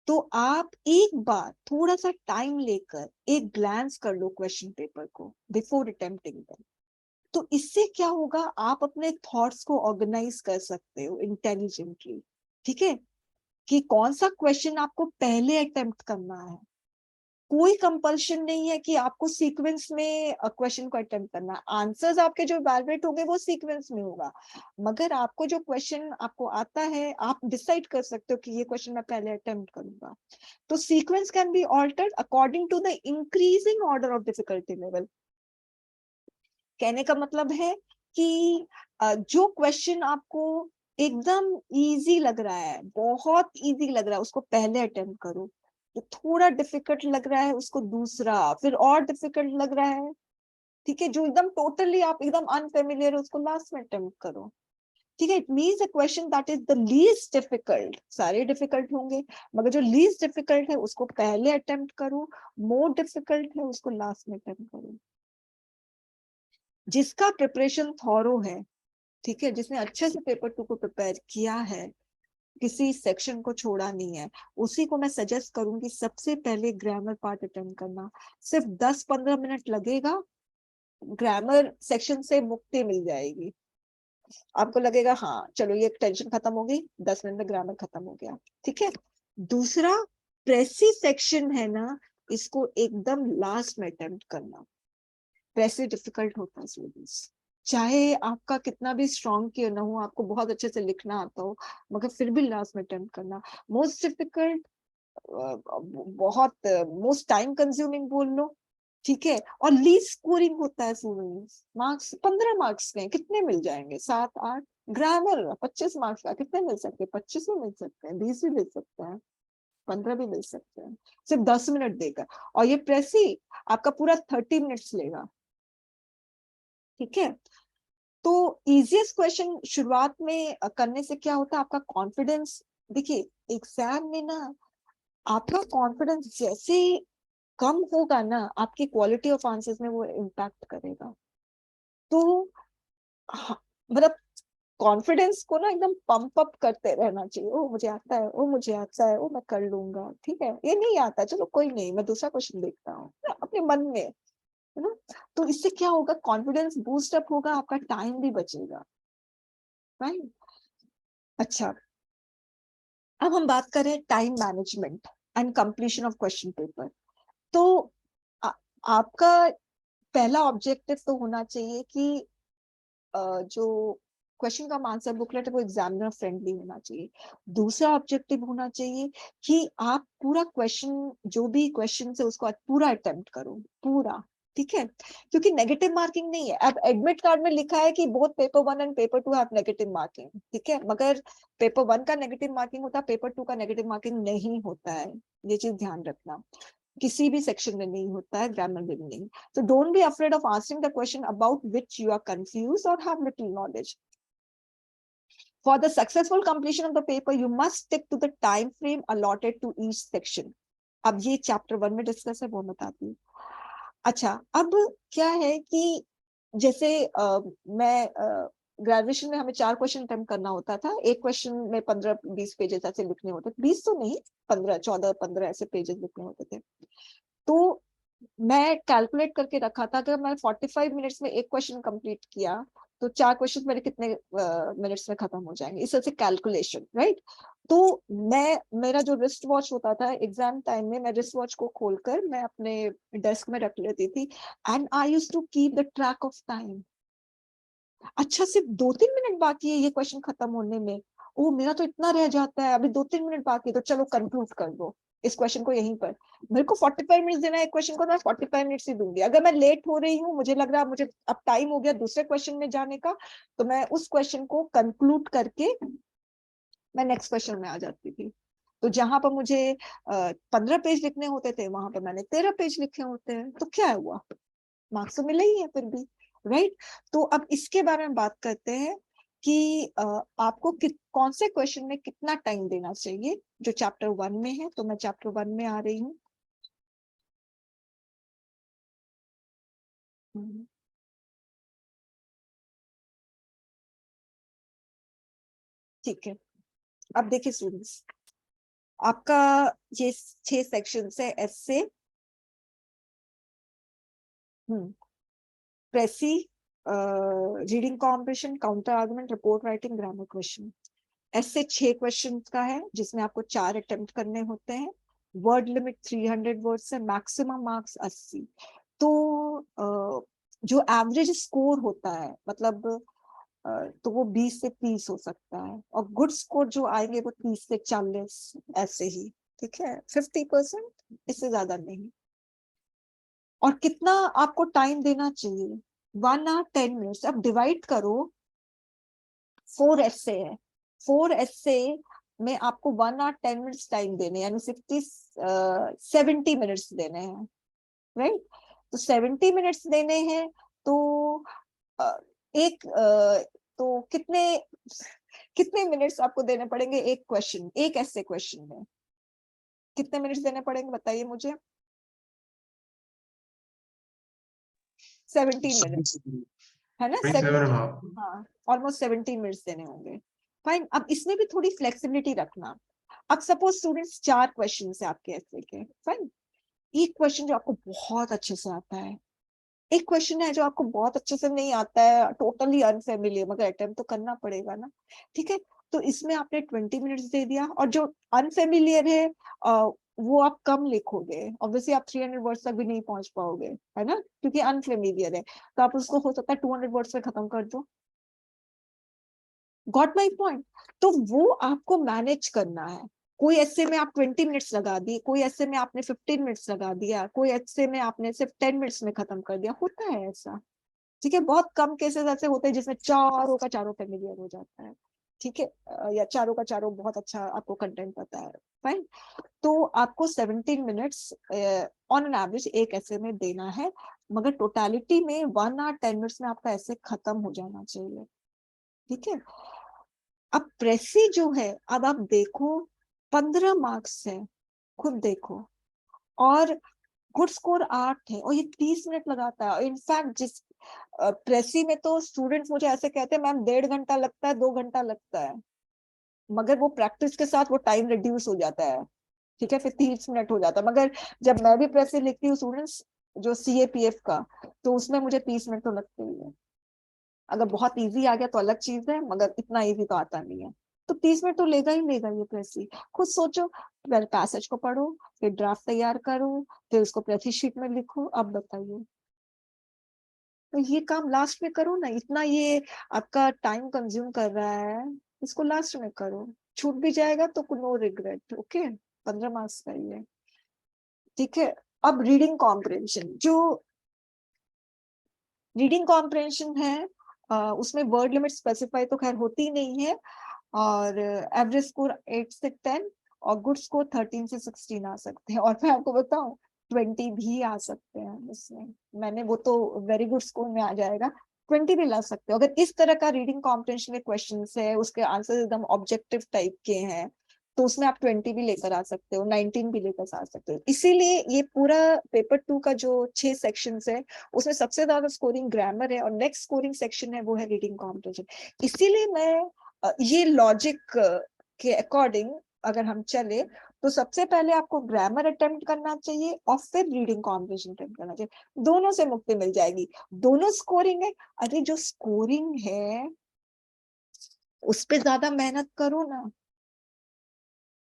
तो आप एक बार थोड़ा सा टाइम लेकर एक ग्लांस कर लो क्वेश्चन पेपर को बिफोर अटेम्प्टिंग देम। तो इससे क्या होगा, आप अपने थॉट्स को ऑर्गेनाइज कर सकते हो इंटेलिजेंटली, ठीक है, कि कौन सा क्वेश्चन आपको पहले अटेम्प्ट करना है। कोई कंपल्शन नहीं है कि आपको सीक्वेंस में क्वेश्चन को अटेम्प्ट करना है, आंसर्स आपके जो इवैल्यूएट होंगे वो सीक्वेंस में होगा, मगर आपको जो क्वेश्चन आपको आता है आप डिसाइड कर सकते हो कि ये क्वेश्चन मैं पहले अटेम्प्ट करूंगा। तो sequence can be altered according to the increasing order of difficulty level. कहने का मतलब है कि जो क्वेश्चन आपको एकदम इजी लग रहा है, बहुत इजी लग रहा है, उसको पहले अटेम्प्ट करो। जो थोड़ा डिफिकल्ट लग रहा है उसको दूसरा, फिर और डिफिकल्ट लग रहा है, ठीक है, जो एकदम टोटली आप एकदम अनफेमिलियर है उसको लास्ट में अटेम्प्ट करो, ठीक है। It means a question that is the least difficult, सारे डिफिकल्ट होंगे मगर जो लीस्ट डिफिकल्ट है उसको पहले अटेम्प्ट करो, मोर डिफिकल्ट है उसको लास्ट में अटेम्प्ट करो। जिसका प्रिपरेशन थॉरो है, ठीक है, जिसने अच्छे से पेपर 2 को प्रिपेयर किया है, किसी सेक्शन को छोड़ा नहीं है, उसी को मैं सजेस्ट करूंगी सबसे पहले ग्रामर पार्ट अटेम्प्ट करना। सिर्फ 10-15 मिनट लगेगा, ग्रामर सेक्शन से मुक्ति मिल जाएगी, आपको लगेगा हाँ चलो ये टेंशन खत्म हो गई, 10 मिनट में ग्रामर खत्म हो गया, ठीक है। दूसरा, प्रेसी सेक्शन है ना, इसको एकदम लास्ट में अटेम्प्ट करना। वैसे डिफिकल्ट होता है स्टूडेंट्स, चाहे आपका कितना भी स्ट्रॉन्ग क्यों ना हो, आपको बहुत अच्छे से लिखना आता हो, मगर फिर भी लास्ट में अटेम्प्ट करना मोस्ट डिफिकल्ट, बहुत मोस्ट टाइम कंज्यूमिंग बोल लो, ठीक है। और लीस्ट स्कोरिंग होता है स्टूडेंट्स, मार्क्स 15 मार्क्स के कितने मिल जाएंगे, 7-8। ग्रामर 25 मार्क्स का कितने मिल सकते हैं, 25 भी मिल सकते हैं, 20 भी मिल सकते हैं, 15 भी मिल सकते हैं, सिर्फ 10 मिनट देकर। और ये प्रेसी आपका पूरा 30 मिनट्स लेगा, ठीक है। तो इजिएस्ट क्वेश्चन शुरुआत में करने से क्या होता है, आपका कॉन्फिडेंस, देखिए एग्जाम में ना आपका कॉन्फिडेंस जैसे कम होगा ना, आपकी क्वालिटी ऑफ आंसर्स में वो इम्पैक्ट करेगा। तो मतलब कॉन्फिडेंस को ना एकदम पंप अप करते रहना चाहिए, ओ मुझे आता है, ओ मुझे आता है, ओ मैं कर लूंगा, ठीक है, ये नहीं आता चलो कोई नहीं, मैं दूसरा क्वेश्चन देखता हूँ, अपने मन में, है ना। तो इससे क्या होगा, कॉन्फिडेंस बूस्ट अप होगा, आपका टाइम भी बचेगा, राइट। अच्छा, अब हम बात करें time management and completion of question paper. तो आ, आपका पहला ऑब्जेक्टिव तो होना चाहिए कि जो क्वेश्चन का आंसर बुकलेट है वो एग्जामिनर फ्रेंडली होना चाहिए। दूसरा ऑब्जेक्टिव होना चाहिए कि आप पूरा क्वेश्चन, जो भी क्वेश्चन है उसको पूरा अटेम्प्ट करो, पूरा, ठीक है। क्योंकि नेगेटिव मार्किंग नहीं है, अब एडमिट कार्ड में लिखा है कि both paper 1 and paper 2 have negative marking, ठीक है, मगर पेपर 1 का नेगेटिव मार्किंग होता है, पेपर 2 का नेगेटिव मार्किंग नहीं होता है, ये चीज ध्यान रखना। किसी भी सेक्शन में नहीं होता है, ग्रामर में भी नहीं। So don't be afraid of asking the question about which you are confused or have little knowledge. For the successful completion of the paper, you must stick to the time frame allotted to each section. अब ये chapter 1 में discuss है, वो बताती हूँ। अच्छा, अब क्या है कि जैसे मैं ग्रेजुएशन में हमें 4 क्वेश्चन अटेम्प्ट करना होता था, एक क्वेश्चन में 15-20 पेजेस ऐसे लिखने होते थे, 20 तो नहीं, 15-14-15 ऐसे पेजेस लिखने होते थे। तो मैं कैलकुलेट करके रखा था, अगर मैं 45 मिनट्स में एक क्वेश्चन कंप्लीट किया तो 4 क्वेश्चन मेरे कितने मिनट्स में खत्म हो जाएंगे, इस तरह से कैलकुलेशन, राइट। तो मेरा जो रिस्ट वॉच होता था एग्जाम टाइम में, मैं रिस्ट वॉच को खोलकर मैं अपने डेस्क में रख लेती थी, and I used to keep the track of time. अच्छा, सिर्फ 2-3 मिनट बाकी है ये क्वेश्चन खत्म होने में, ओ मेरा तो इतना रह जाता है, अभी 2-3 मिनट बाकी है, तो चलो कंक्लूड कर दो इस क्वेश्चन को यहीं पर। मेरे को 45 मिनट्स देना है एक क्वेश्चन को, तो मैं 45 मिनट्स ही दूंगी। अगर मैं लेट हो रही हूँ, मुझे लग रहा है मुझे अब टाइम हो गया दूसरे क्वेश्चन में जाने का, तो मैं उस क्वेश्चन को कंक्लूड करके मैं नेक्स्ट क्वेश्चन में आ जाती थी। तो जहां पर मुझे 15 पेज लिखने होते थे, वहां पर मैंने 13 पेज लिखे होते हैं, तो क्या हुआ, मार्क्स तो मिले ही है फिर भी, राइट। तो अब इसके बारे में बात करते हैं कि आपको कौन से क्वेश्चन में कितना टाइम देना चाहिए, जो चैप्टर 1 में है। तो मैं चैप्टर 1 में आ रही हूँ। ठीक है, अब देखिए स्टूडेंट्स, आपका ये 6 सेक्शन है, essay, precis, reading comprehension, counter argument, report writing, grammar question. ऐसे 6 क्वेश्चन का है जिसमें आपको 4 अटेम्प्ट करने होते हैं। वर्ड लिमिट 300 वर्ड्स है, मैक्सिमम मार्क्स 80। तो जो एवरेज स्कोर होता है, मतलब तो वो 20 से 30 हो सकता है, और गुड स्कोर जो आएंगे वो 30 से 40 ऐसे ही, ठीक है, 50%, इससे ज्यादा नहीं। और कितना आपको टाइम देना चाहिए, 1 hour 10 minutes। अब डिवाइड करो, 4 एस्से है, 4 एस्से में आपको 1 hour 10 minutes टाइम देने, यानी 70 मिनट्स देने हैं, राइट। तो 70 मिनट्स देने हैं, तो एक तो कितने कितने मिनट्स आपको देने पड़ेंगे, एक क्वेश्चन, एक ऐसे क्वेश्चन में कितने मिनट्स देने पड़ेंगे बताइए मुझे। 17 मिनट्स, है ना, 17, हाँ, ऑलमोस्ट 17 मिनट्स देने होंगे। फाइन, अब इसमें भी थोड़ी फ्लेक्सिबिलिटी रखना। अब सपोज स्टूडेंट्स 4 क्वेश्चन है आपके ऐसे के, फाइन, एक क्वेश्चन जो आपको बहुत अच्छे से आता है, एक क्वेश्चन है जो आपको बहुत अच्छे से नहीं आता है, टोटली अनफेमिलियर, मगर अटेम्प्ट तो करना पड़ेगा ना, ठीक है। तो इसमें आपने 20 मिनट्स दे दिया, और जो अनफेमिलियर है वो आप कम लिखोगे, ऑब्वियसली आप 300 वर्ड्स तक भी नहीं पहुंच पाओगे, है ना, क्योंकि अनफेमिलियर है। तो आप उसको हो सकता है 200 वर्ड्स में खत्म कर दो। Got my point? तो वो आपको मैनेज करना है। कोई ऐसे में आप 20 मिनट्स लगा दिए, कोई ऐसे में आपने 15 मिनट्स लगा दिया, कोई ऐसे में आपने सिर्फ 10 मिनट्स में खत्म कर दिया, होता है ऐसा। ठीक है, बहुत कम केसेस ऐसे होते हैं जिसमें चारों का चारों फेमिलियर हो जाता है। ठीक है, या चारों का चारों बहुत अच्छा आपको कंटेंट पता है, फाइन। तो आपको 17 मिनट्स ऑन एन एवरेज एक ऐसे में देना है, मगर टोटालिटी में 1 hour 10 minutes में आपका ऐसे खत्म हो जाना चाहिए। ठीक है, अब प्रेसी जो है, अब आप देखो 15 मार्क्स है, खुद देखो, और गुड स्कोर 8 है, और ये 30 मिनट लगाता है। इनफैक्ट जिस प्रेसी में तो स्टूडेंट्स मुझे ऐसे कहते हैं मैम 1.5 घंटा लगता है, 2 घंटा लगता है, मगर वो प्रैक्टिस के साथ वो टाइम रिड्यूस हो जाता है। ठीक है, फिर 30 मिनट हो जाता है। मगर जब मैं भी प्रेसी लिखती हूँ स्टूडेंट्स जो CAPF का, तो उसमें मुझे 30 मिनट तो लगते ही है। अगर बहुत इजी आ गया तो अलग चीज है, मगर इतना इजी तो आता नहीं है। तो 30 मिनट तो लेगा ही लेगा ये प्रेसी। खुद सोचो, पहले पैसेज को पढ़ो, फिर ड्राफ्ट तैयार करो, फिर उसको प्रेसी शीट में लिखो। अब बताइए, तो ये काम लास्ट में करो ना, इतना ये आपका टाइम कंज्यूम कर रहा है, इसको लास्ट में करो। छूट भी जाएगा तो नो रिग्रेट। ओके, 15 मार्क्स का ये। ठीक है, अब रीडिंग कॉम्प्रिहेंशन, जो रीडिंग कॉम्प्रिहेंशन है, उसमें वर्ड लिमिट स्पेसिफाई तो खैर होती नहीं है, और एवरेज स्कोर 8 से 10, और गुड स्कोर 13 से 16 आ सकते हैं। और मैं आपको बताऊं, 20 भी आ सकते हैं उसमें। मैंने वो तो वेरी गुड स्कोर में आ जाएगा, 20 भी ला सकते हो अगर इस तरह का रीडिंग कॉम्प्रिहेंशन के क्वेश्चन है, उसके आंसर एकदम ऑब्जेक्टिव टाइप के हैं, तो उसमें आप 20 भी लेकर आ सकते हो, 19 भी लेकर आ सकते हो। इसीलिए ये पूरा पेपर 2 का जो 6 सेक्शन है, उसमें सबसे ज्यादा स्कोरिंग ग्रामर है, और नेक्स्ट स्कोरिंग सेक्शन है वो है रीडिंग कॉम्प्रिहेंशन। इसीलिए मैं ये लॉजिक के अकॉर्डिंग अगर हम चले, तो सबसे पहले आपको ग्रामर अटेम्प्ट करना चाहिए, और फिर रीडिंग कॉम्प्रिहेंशन अटेम्प्ट करना चाहिए। दोनों से मुक्ति मिल जाएगी। दोनों स्कोरिंग है, अरे जो स्कोरिंग है उस पे ज्यादा मेहनत करो ना,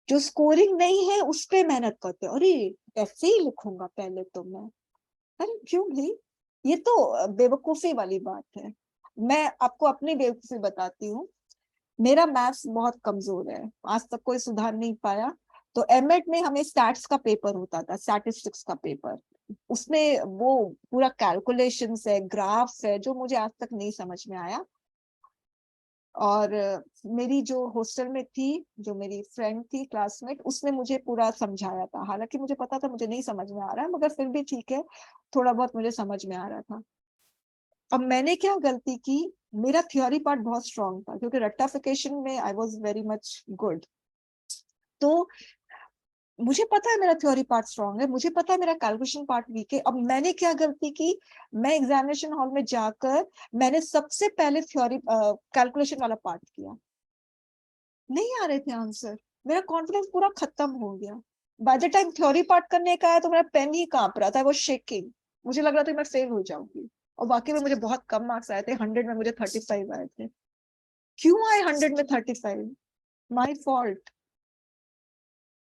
जो स्कोरिंग नहीं है उस पे मेहनत करते हो। अरे ऐसे ही लिखूंगा पहले तो मैं, अरे क्यों भाई, ये तो बेवकूफी वाली बात है। मैं आपको अपनी बेवकूफी बताती हूँ। मेरा मैथ्स बहुत कमजोर है, आज तक कोई सुधार नहीं पाया। तो एमएड में हमें स्टैट्स का पेपर होता था, स्टैटिस्टिक्स का पेपर। उसमें वो पूरा कैलकुलेशंस है, ग्राफ्स है, जो मुझे आज तक नहीं समझ में आया। और मेरी जो हॉस्टल में थी, जो मेरी फ्रेंड थी क्लासमेट, उसने मुझे पूरा समझाया था। हालांकि मुझे पता था मुझे नहीं समझ में आ रहा है, मगर फिर भी ठीक है, थोड़ा बहुत मुझे समझ में आ रहा था। अब मैंने क्या गलती की, मेरा थ्योरी पार्ट बहुत स्ट्रांग था, क्योंकि रेक्टिफिकेशन में I was very much good. तो मुझे पता है मेरा थ्योरी पार्ट स्ट्रांग है, मुझे पता है मेरा कैलकुलेशन पार्ट वीक है। अब मैंने क्या गलती की, मैं एग्जामिनेशन हॉल में जाकर मैंने सबसे पहले थ्योरी कैलकुलेशन वाला पार्ट किया। नहीं आ रहे थे आंसर, मेरा कॉन्फिडेंस पूरा खत्म हो गया। By the time theory part करने का आया तो मेरा पेन ही कांप रहा था, वो शेकिंग। मुझे लग रहा था मैं फेल हो जाऊंगी। और वाकई में मुझे बहुत कम मार्क्स आए थे, 100 में मुझे 35 आए थे। क्यों आए 100 में 35? My fault.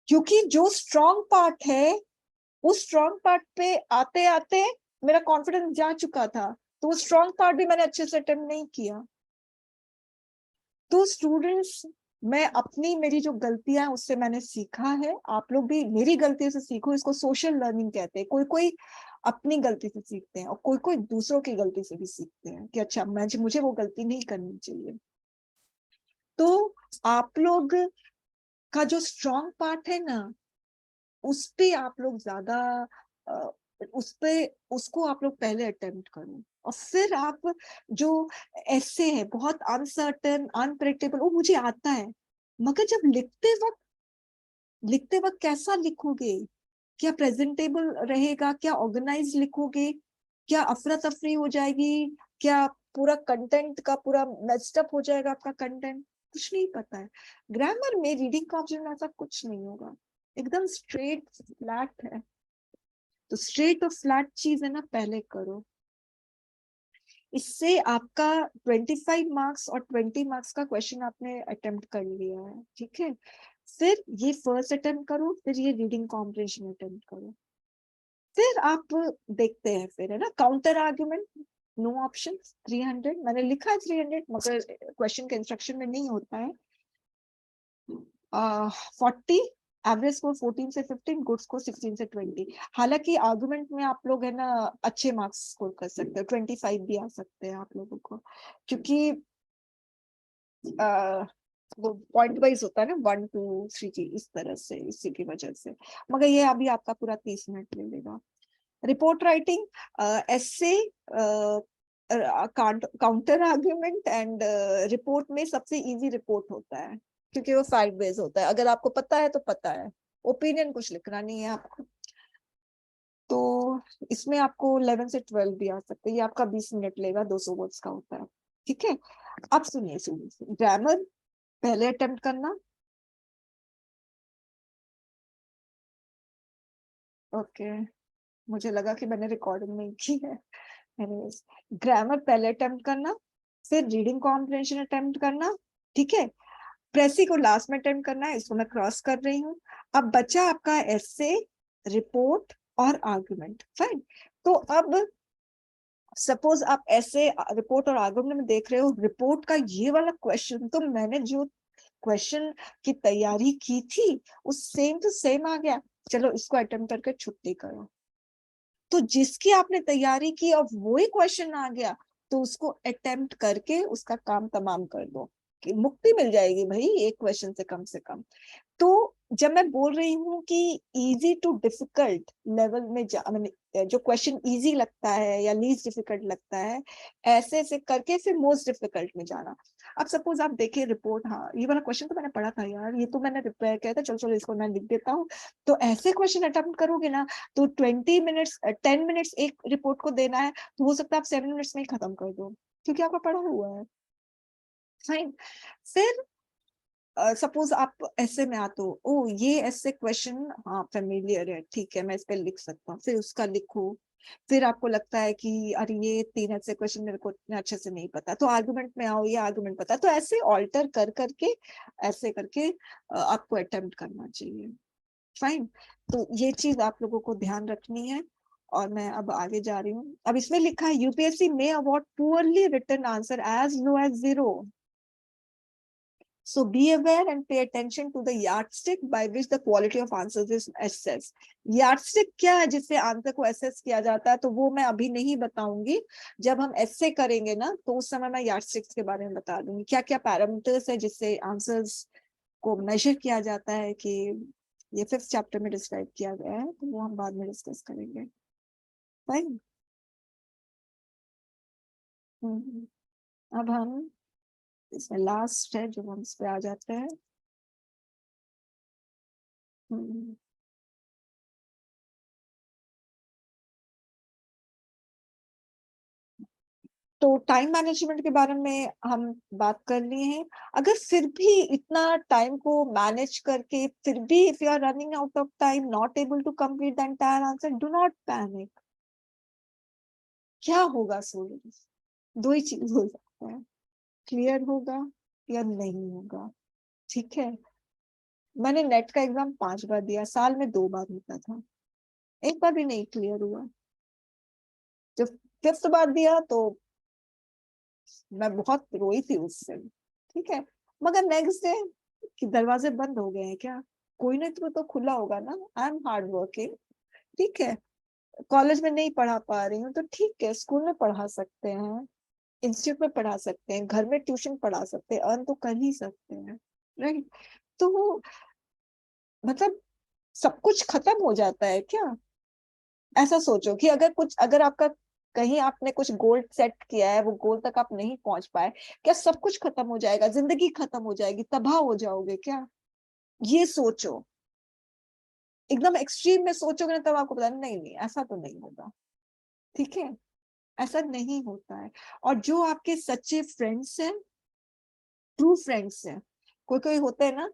क्योंकि जो स्ट्रॉन्ग पार्ट है, उस स्ट्रॉन्ग पार्ट पे आते आते मेरा कॉन्फिडेंस जा चुका था, तो वो स्ट्रॉन्ग पार्ट भी मैंने अच्छे से अटेम्प्ट नहीं किया। तो स्टूडेंट्स, मैं अपनी मेरी जो गलतियां उससे मैंने सीखा है, आप लोग भी मेरी गलती से सीखो। इसको सोशल लर्निंग कहते हैं। कोई कोई अपनी गलती से सीखते हैं, और कोई कोई दूसरों की गलती से भी सीखते हैं कि अच्छा मुझे वो गलती नहीं करनी चाहिए। तो आप लोग का जो स्ट्रॉन्ग पार्ट है ना, उस पे आप लोग ज्यादा अ, उस पे उसको आप लोग पहले अटेम्प्ट करो, और फिर आप जो ऐसे है बहुत अनसर्टेन अनप्रेडिक्टेबल, वो मुझे आता है, मगर जब लिखते वक्त कैसा लिखोगे, क्या प्रेजेंटेबल रहेगा, क्या ऑर्गेनाइज लिखोगे, क्या अफरा तफरी हो जाएगी, क्या पूरा कंटेंट का पूरा मेस्ड अप हो जाएगा आपका कंटेंट, कुछ नहीं पता है। ग्रामर में रीडिंग कॉम्प्रिहेंशन में ऐसा कुछ नहीं होगा, एकदम स्ट्रेट फ्लैट है। तो स्ट्रेट और फ्लैट चीज है ना, पहले करो। इससे आपका 25 मार्क्स और 20 मार्क्स का क्वेश्चन आपने अटेम्प्ट कर लिया है। ठीक है, फिर ये फर्स्ट अटेम्प्ट करो, फिर ये रीडिंग कॉम्प्रिहेंशन अटेम्प्ट करो, फिर आप देखते हैं, फिर है ना काउंटर आर्ग्यूमेंट, नो ऑप्शन 300, मैंने लिखा है 300 मगर क्वेश्चन के इंस्ट्रक्शन में नहीं होता है। 40, एवरेज स्कोर 14 से 15, गुड स्कोर 16 से 20। हालांकि आर्गुमेंट में आप लोग है ना अच्छे मार्क्स स्कोर कर सकते हो, 25 भी आ सकते हैं आप लोगों को, क्योंकि वो पॉइंट वाइज होता है ना, 1 2 3 की इस तरह से, इसी की वजह से। मगर ये अभी आपका पूरा 30 मिनट ले लेगा। Report writing, essay, counter argument and report में सबसे इजी रिपोर्ट होता है, क्योंकि वो 5 वेज होता है, अगर आपको पता है तो पता है, ओपिनियन कुछ लिखना नहीं है आपको। तो इसमें आपको 11 से 12 भी आ सकते हैं, ये आपका 20 मिनट लेगा, 200 वर्ड्स का होता है। ठीक है, अब सुनिए सुनिए, ग्रामर पहले अटेम्प्ट करना। ओके, मुझे लगा कि मैंने रिकॉर्डिंग नहीं की है। एनीवेज, ग्रामर पहले अटेम्प्ट करना, फिर रीडिंग कॉम्प्रिहेंशन अटेम्प्ट करना। ठीक है, प्रेसी को लास्ट में अटेम्प्ट करना है, इसको मैं क्रॉस कर रही हूँ। अब बचा आपका एसे, रिपोर्ट और आर्गुमेंट। फाइन, तो अब सपोज आप ऐसे रिपोर्ट और आर्गुमेंट में देख रहे हो, रिपोर्ट का ये वाला क्वेश्चन तो मैंने जो क्वेश्चन की तैयारी की थी उस सेम टू सेम आ गया, चलो इसको अटेम्प्ट करके छुट्टी करो। तो जिसकी आपने तैयारी की और वो ही क्वेश्चन आ गया, तो उसको अटेम्प्ट करके उसका काम तमाम कर दो, कि मुक्ति मिल जाएगी भाई एक क्वेश्चन से कम। तो जब मैं बोल रही हूँ कि इजी टू डिफिकल्ट लेवल में जो क्वेश्चन इजी लगता है या लीस्ट डिफिकल्ट लगता है, ऐसे ऐसे करके फिर मोस्ट डिफिकल्ट में जाना। अब सपोज आप देखिए रिपोर्ट, हाँ ये वाला क्वेश्चन तो मैंने पढ़ा था यार, ये तो मैंने प्रिपेयर किया था, चलो चलो इसको मैं लिख देता हूँ। तो ऐसे क्वेश्चन अटेम्प्ट करोगे ना, तो 20 मिनट्स 10 मिनट्स एक रिपोर्ट को देना है, तो हो सकता है आप 7 मिनट्स में ही खत्म कर दो, क्योंकि आपका पढ़ा हुआ है। फाइन, फिर सपोज आप ऐसे में आते हो, ओ ये ऐसे क्वेश्चन हाँ फेमिलियर है, ठीक है मैं इस पे लिख सकता हूँ, फिर उसका लिखो। फिर आपको लगता है कि अरे ये 3 ऐसे क्वेश्चन मेरे को इतने अच्छे से नहीं पता, तो आर्गुमेंट में आओ, ये आर्गुमेंट पता, तो ऐसे ऑल्टर कर करके ऐसे करके आपको अटेम्प्ट करना चाहिए। फाइन, तो ये चीज आप लोगों को ध्यान रखनी है। और मैं अब आगे जा रही हूँ। अब इसमें लिखा है यूपीएससी में award poorly written answer as low as 0। So be aware and pay attention to the yardstick by which the quality of answers is assessed. Yardstick क्या है जिससे आंसर को असेस किया जाता है, तो वो मैं अभी नहीं बताऊंगी। जब हम ऐसे करेंगे ना, तो उस समय मैं यार्डस्टिक्स के बारे में बता दूंगी, क्या क्या पैरामीटर्स है जिससे आंसर्स को मेजर किया जाता है, कि ये 5th चैप्टर में डिस्क्राइब किया गया है, तो वो हम बाद में डिस्कस करेंगे। फाइन, अब हम इसमें लास्ट है जो हम इस पे आ जाते हैं। तो टाइम मैनेजमेंट के बारे में हम बात कर लिए हैं। अगर फिर भी इतना टाइम को मैनेज करके फिर भी if you are running out of time, not able to complete the entire answer, do not panic. क्या होगा सूरज, दो ही चीज हो सकता है, क्लियर होगा या नहीं होगा। ठीक है, मैंने नेट का एग्जाम 5 बार दिया, साल में 2 बार होता था, एक बार भी नहीं क्लियर हुआ। जब 5th बार दिया तो मैं बहुत रोई थी उससे। ठीक है, मगर नेक्स्ट डे कि दरवाजे बंद हो गए हैं क्या, कोई ना तो खुला होगा ना, आई एम हार्ड वर्किंग। ठीक है, कॉलेज में नहीं पढ़ा पा रही हूँ तो ठीक है, स्कूल में पढ़ा सकते हैं, इंस्टीट्यूट में पढ़ा सकते हैं, घर में ट्यूशन पढ़ा सकते हैं, अर्न तो कर ही सकते हैं। राइट, तो मतलब सब कुछ खत्म हो जाता है क्या। ऐसा सोचो कि अगर कुछ, अगर आपका कहीं आपने कुछ गोल सेट किया है, वो गोल तक आप नहीं पहुंच पाए, क्या सब कुछ खत्म हो जाएगा, जिंदगी खत्म हो जाएगी, तबाह हो जाओगे क्या। ये सोचो, एकदम एक्सट्रीम में सोचोगे ना, तब आपको पता नहीं नहीं ऐसा तो नहीं होगा। ठीक है, ऐसा नहीं होता है। और जो आपके सच्चे फ्रेंड्स हैं, ट्रू फ्रेंड्स हैं, कोई कोई होते हैं ना,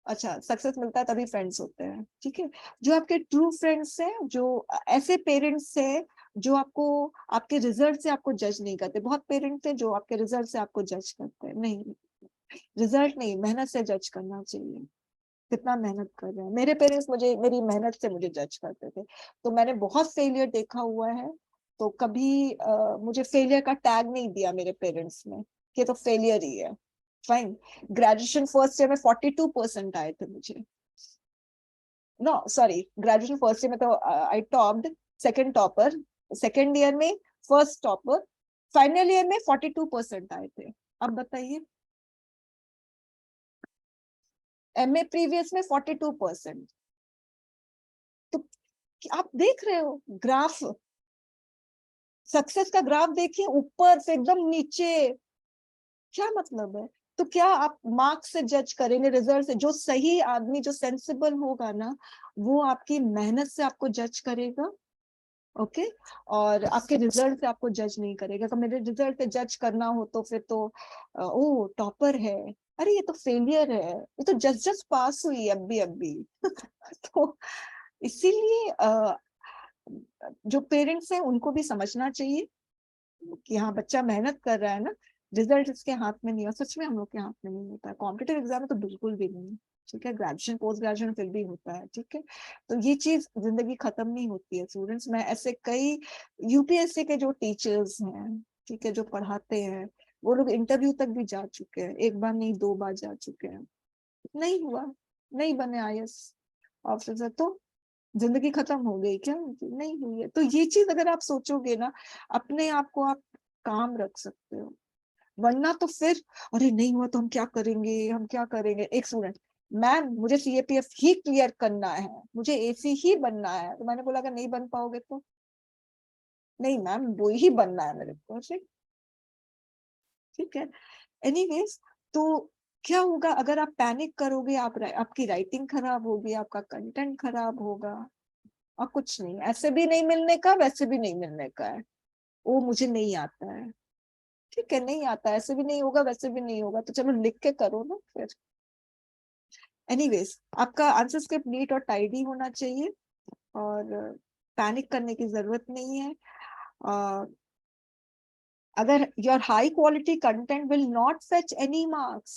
अच्छा सक्सेस मिलता है तभी फ्रेंड्स होते हैं, ठीक है, जो आपके ट्रू फ्रेंड्स हैं, जो ऐसे पेरेंट्स हैं जो आपको आपके रिजल्ट से आपको जज नहीं करते। बहुत पेरेंट्स हैं जो आपके रिजल्ट से आपको जज करते हैं, नहीं, रिजल्ट नहीं, मेहनत से जज करना चाहिए। कितना मेहनत कर रहे हैं। मेरे पेरेंट्स मुझे मेरी मेहनत से मुझे जज करते थे, तो मैंने बहुत फेलियर देखा हुआ है। तो कभी मुझे फेलियर का टैग नहीं दिया मेरे पेरेंट्स ने कि तो फेलियर ही है। फाइन। ग्रेजुएशन फर्स्ट ईयर में 42% आए थे मुझे। No sorry, graduation first year में तो I topped, second topper second year में, फर्स्ट टॉपर, फाइनल ईयर में 42% आए थे। अब बताइए, एमए प्रीवियस में 42%। तो आप देख रहे हो ग्राफ, सक्सेस का ग्राफ देखिए, ऊपर से एकदम नीचे। क्या मतलब है? तो क्या आप मार्क्स से जज करेंगे, रिजल्ट से? जो सही आदमी, जो सेंसिबल होगा ना, वो आपकी मेहनत से आपको जज करेगा। ओके और आपके रिजल्ट से आपको जज नहीं करेगा। अगर मेरे रिजल्ट से जज करना हो तो फिर तो ओ टॉपर है, अरे ये तो फेलियर है, ये तो जस्ट जस्ट पास हुई अब भी तो इसीलिए जो पेरेंट्स हैं उनको भी समझना चाहिए कि हाँ बच्चा मेहनत कर रहा है ना, रिजल्ट इसके हाथ में नहीं है। सच में हम लोग के हाथ में नहीं होता है, कॉम्पिटिटिव एग्जाम में तो बिल्कुल भी नहीं। ठीक है, ग्रेजुएशन पोस्ट ग्रेजुएशन फिर भी होता है। ठीक है, तो ये चीज जिंदगी खत्म नहीं होती है स्टूडेंट्स। मैं ऐसे कई यूपीएससी के जो टीचर्स हैं, ठीक है, जो पढ़ाते हैं, वो लोग इंटरव्यू तक भी जा चुके हैं, एक बार नहीं 2 बार जा चुके हैं, नहीं हुआ, नहीं बने आईएएस ऑफिसर। तो जिंदगी खत्म हो गई क्या? नहीं हुई है। तो ये चीज अगर आप सोचोगे ना, अपने आप को आप काम रख सकते हो। वरना तो फिर अरे नहीं हुआ तो हम क्या करेंगे, हम क्या करेंगे। एक स्टूडेंट, मैम मुझे सीएपीएफ ही क्लियर करना है, मुझे एसी ही बनना है। तो मैंने बोला अगर नहीं बन पाओगे तो? नहीं मैम वो ही बनना है मेरे को। ठीक है, एनीवेज, तो क्या होगा अगर आप पैनिक करोगे? आपकी राइटिंग खराब होगी, आपका कंटेंट खराब होगा, और कुछ नहीं। ऐसे भी नहीं मिलने का, वैसे भी नहीं मिलने का है। वो मुझे नहीं आता है, ठीक है, नहीं आता, ऐसे भी नहीं होगा, वैसे भी नहीं होगा, तो चलो लिख के करो ना फिर। एनीवेज, आपका आंसर स्क्रिप्ट नीट और टाइडी होना चाहिए, और पैनिक करने की जरूरत नहीं है। अ, अगर your high quality content will not fetch any marks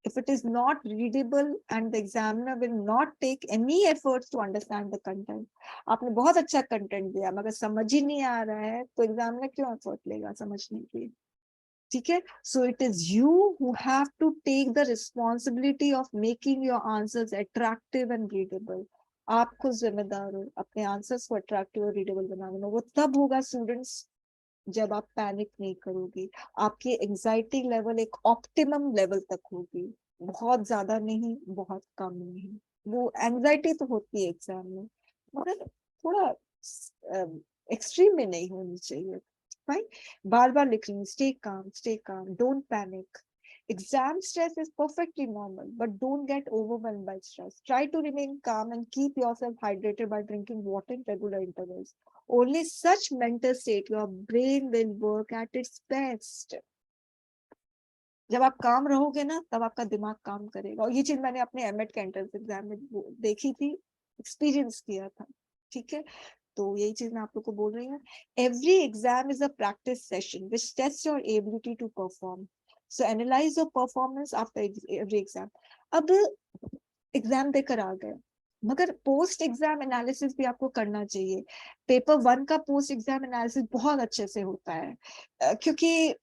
if it is not readable and the examiner will not take any efforts to understand the content. आपने बहुत अच्छा कंटेंट दिया मगर समझ ही नहीं आ रहा है, तो एग्जामिनर क्यों एफर्ट लेगा समझने की? ठीक है, so it is you who have to take the responsibility of making your answers attractive and readable. आप खुद जिम्मेदार हो अपने आंसर्स को अट्रैक्टिव और रीडेबल बनाने में। वो तब होगा स्टूडेंट्स जब आप पैनिक नहीं करोगे, आपकी एंजाइटी लेवल एक ऑप्टिमम लेवल तक होगी, बहुत ज्यादा नहीं, बहुत कम नहीं। वो एंजाइटी तो होती है एग्जाम में, मगर थोड़ा एक्सट्रीम में नहीं होनी चाहिए। राइट, बार बार लिख रही हूँ, stay calm, don't panic. Exam stress is perfectly normal, but don't get overwhelmed by stress. Try to remain calm and keep yourself hydrated by drinking water in regular intervals. Only such mental state your brain will work at its best. जब आप काम रहोगे ना, तब आपका दिमाग काम करेगा। और ये चीज मैंने अपने एमएड के एंट्रेंस एग्जाम में देखी थी, एक्सपीरियंस किया था। ठीक है, तो यही चीज मैं आप लोग को बोल रही हूँ। Every exam is a practice session which test your ability to perform, so analyse your performance after every exam. अब एग्जाम देकर आ गए, मगर पोस्ट एग्जाम एनालिसिस भी आपको करना चाहिए। पेपर 1 का पोस्ट एग्जाम एनालिसिस बहुत अच्छे से होता है, क्योंकि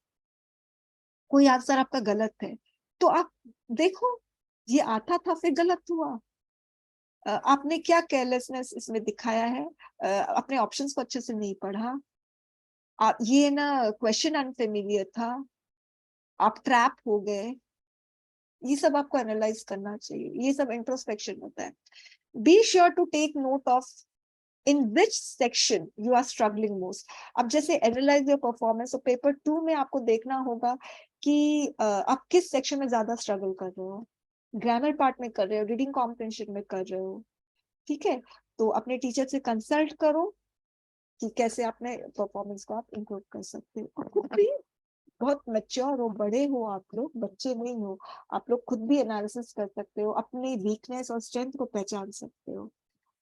कोई आंसर आपका गलत है तो आप देखो, ये आता था फिर गलत हुआ, आपने क्या केयरलेसनेस इसमें दिखाया है, अपने ऑप्शंस को अच्छे से नहीं पढ़ा, आप ये ना क्वेश्चन अनफेमिलियर था, आप ट्रैप हो गए। ये सब आपको एनालाइज करना चाहिए, ये सब इंट्रोस्पेक्शन होता है। Be sure to take note of in which section you are struggling most. अब जैसे एनालाइज योर परफॉर्मेंस, तो पेपर 2 में आपको देखना होगा कि आप किस सेक्शन में ज्यादा स्ट्रगल कर रहे हो, ग्रामर पार्ट में कर रहे हो, रीडिंग कॉम्प्रिहेंशन में कर रहे हो। ठीक है, तो अपने टीचर से कंसल्ट करो कि कैसे अपने परफॉर्मेंस को आप इम्प्रूव कर सकते हो। और खुद भी बहुत मैच्योर हो, बड़े हो आप लोग, बच्चे नहीं हो। आप लोग खुद भी एनालिसिस कर सकते हो, अपनी वीकनेस और स्ट्रेंथ को पहचान सकते हो।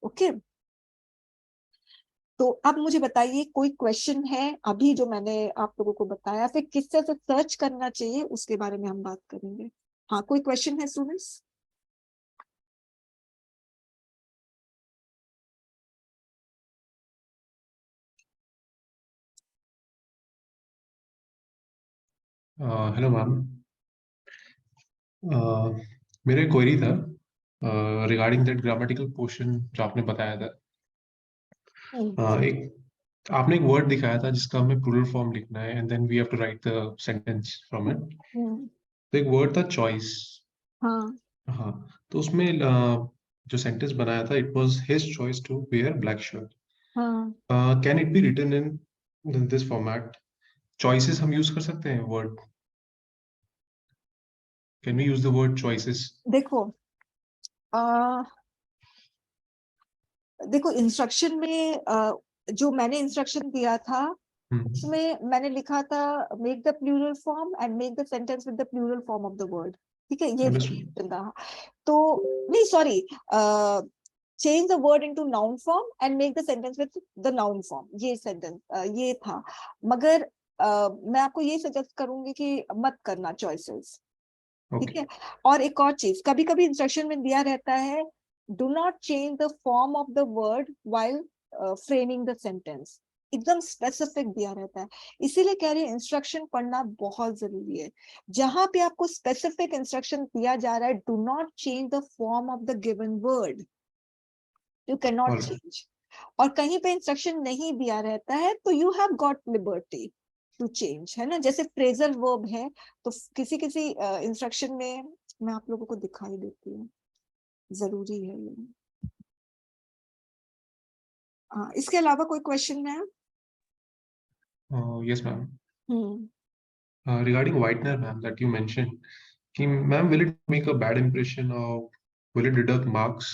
ओके, तो अब मुझे बताइए कोई क्वेश्चन है अभी जो मैंने आप लोगों को बताया, फिर किससे से सर्च करना चाहिए उसके बारे में हम बात करेंगे। हाँ, कोई क्वेश्चन है स्टूडेंट्स? Hello ma'am. मेरा एक क्वेरी था रिगार्डिंग दैट ग्रामेटिकल पोर्शन जो आपने बताया था। एक आपने एक वर्ड दिखाया था जिसका हमें प्लूरल फॉर्म लिखना है and then we have to write the sentence from it. तो एक वर्ड था चॉइस। हाँ हाँ, तो उसमें जो सेंटेंस बनाया था, it was his choice to wear black shirt. हाँ can it be written in this format? Choices हम यूज कर सकते हैं word? Can we use the word choices? देखो, देखो इंस्ट्रक्शन में जो मैंने इंस्ट्रक्शन दिया था उसमें मैंने लिखा था make the plural form and make the sentence with the plural form of the word. ठीक है, ये अंडरस्टूड। था। तो नहीं, sorry, change the word into noun form and make the sentence with the noun form, ये sentence ये था। मगर मैं आपको ये सजेस्ट करूंगी कि मत करना चॉइसेस। ठीक है। और एक और चीज, कभी कभी इंस्ट्रक्शन में दिया रहता है do not change the form of the word while framing the sentence. एकदम स्पेसिफिक दिया रहता है। इसीलिए कह रही है इंस्ट्रक्शन पढ़ना बहुत जरूरी है। जहां पे आपको स्पेसिफिक इंस्ट्रक्शन दिया जा रहा है do not change the form of the given word, you can not change. और कहीं पे इंस्ट्रक्शन नहीं दिया रहता है तो you have got liberty to change, है ना। जैसे फ्रेजल वर्ब है, तो किसी किसी इंस्ट्रक्शन में, मैं आप लोगों को दिखाई देती हूँ, जरूरी है ये। इसके अलावा कोई क्वेश्चन है? Yes ma'am. Hmm Regarding whitener, ma'am, that you mentioned, ma'am, will it make a bad impression or will it deduct marks?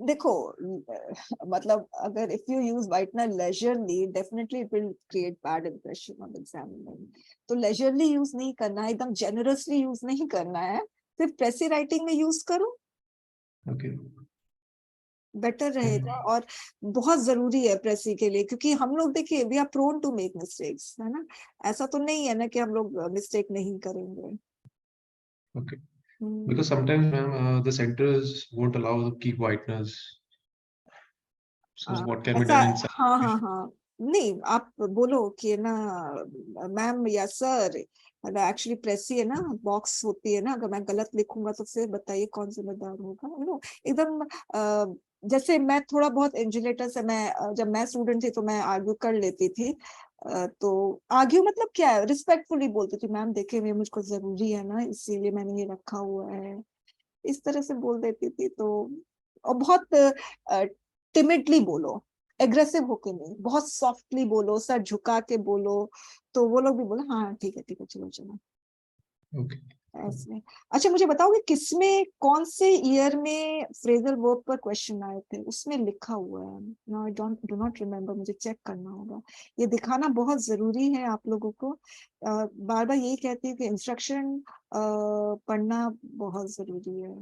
देखो, मतलब अगर if you use whitener leisurely definitely it will create bad impression on examiner. तो leisurely use नहीं करना है, एकदम generously use नहीं करना है, सिर्फ प्रेसी राइटिंग में यूज करो, Okay. बेटर रहेगा। और बहुत जरूरी है प्रेसी के लिए, क्योंकि हम लोग देखिए we are prone to make mistakes, है ना। ऐसा तो नहीं है ना कि हम लोग मिस्टेक नहीं करेंगे। Okay. Because sometimes, ma'am, the centers won't allow to keep whiteners. So what can be ऐसा, done in such हाँ हाँ situation? हाँ, नहीं आप बोलो कि ना मैम या सर, एक्चुअली प्रेसी है ना, बॉक्स होती है ना, अगर मैं गलत लिखूंगा तो फिर बताइए कौन जिम्मेदार होगा, एकदम जैसे मैं थोड़ा बहुत इंजुलेटर से, मैं जब मैं स्टूडेंट थी तो मैं आर्ग्यू कर लेती थी। तो आर्ग्यू मतलब क्या है, रिस्पेक्टफुली बोलती थी मैम देखिए ये मुझको जरूरी है ना, इसीलिए मैंने ये रखा हुआ है, इस तरह से बोल देती थी। तो और बहुत टिमिडली बोलो, एग्रेसिव होके नहीं, बहुत सॉफ्टली बोलो, सर झुका के बोलो, तो वो लोग भी बोले हाँ ठीक है चलो चलो, Okay. ऐसे। अच्छा मुझे बताओगे किसमें, कौन से ईयर में फ्रेजल वर्ब पर क्वेश्चन आए थे, उसमें लिखा हुआ है, no I don't do not remember, मुझे चेक करना होगा। ये दिखाना बहुत जरूरी है आप लोगों को। बार बार यही कहती हूँ कि इंस्ट्रक्शन पढ़ना बहुत जरूरी है।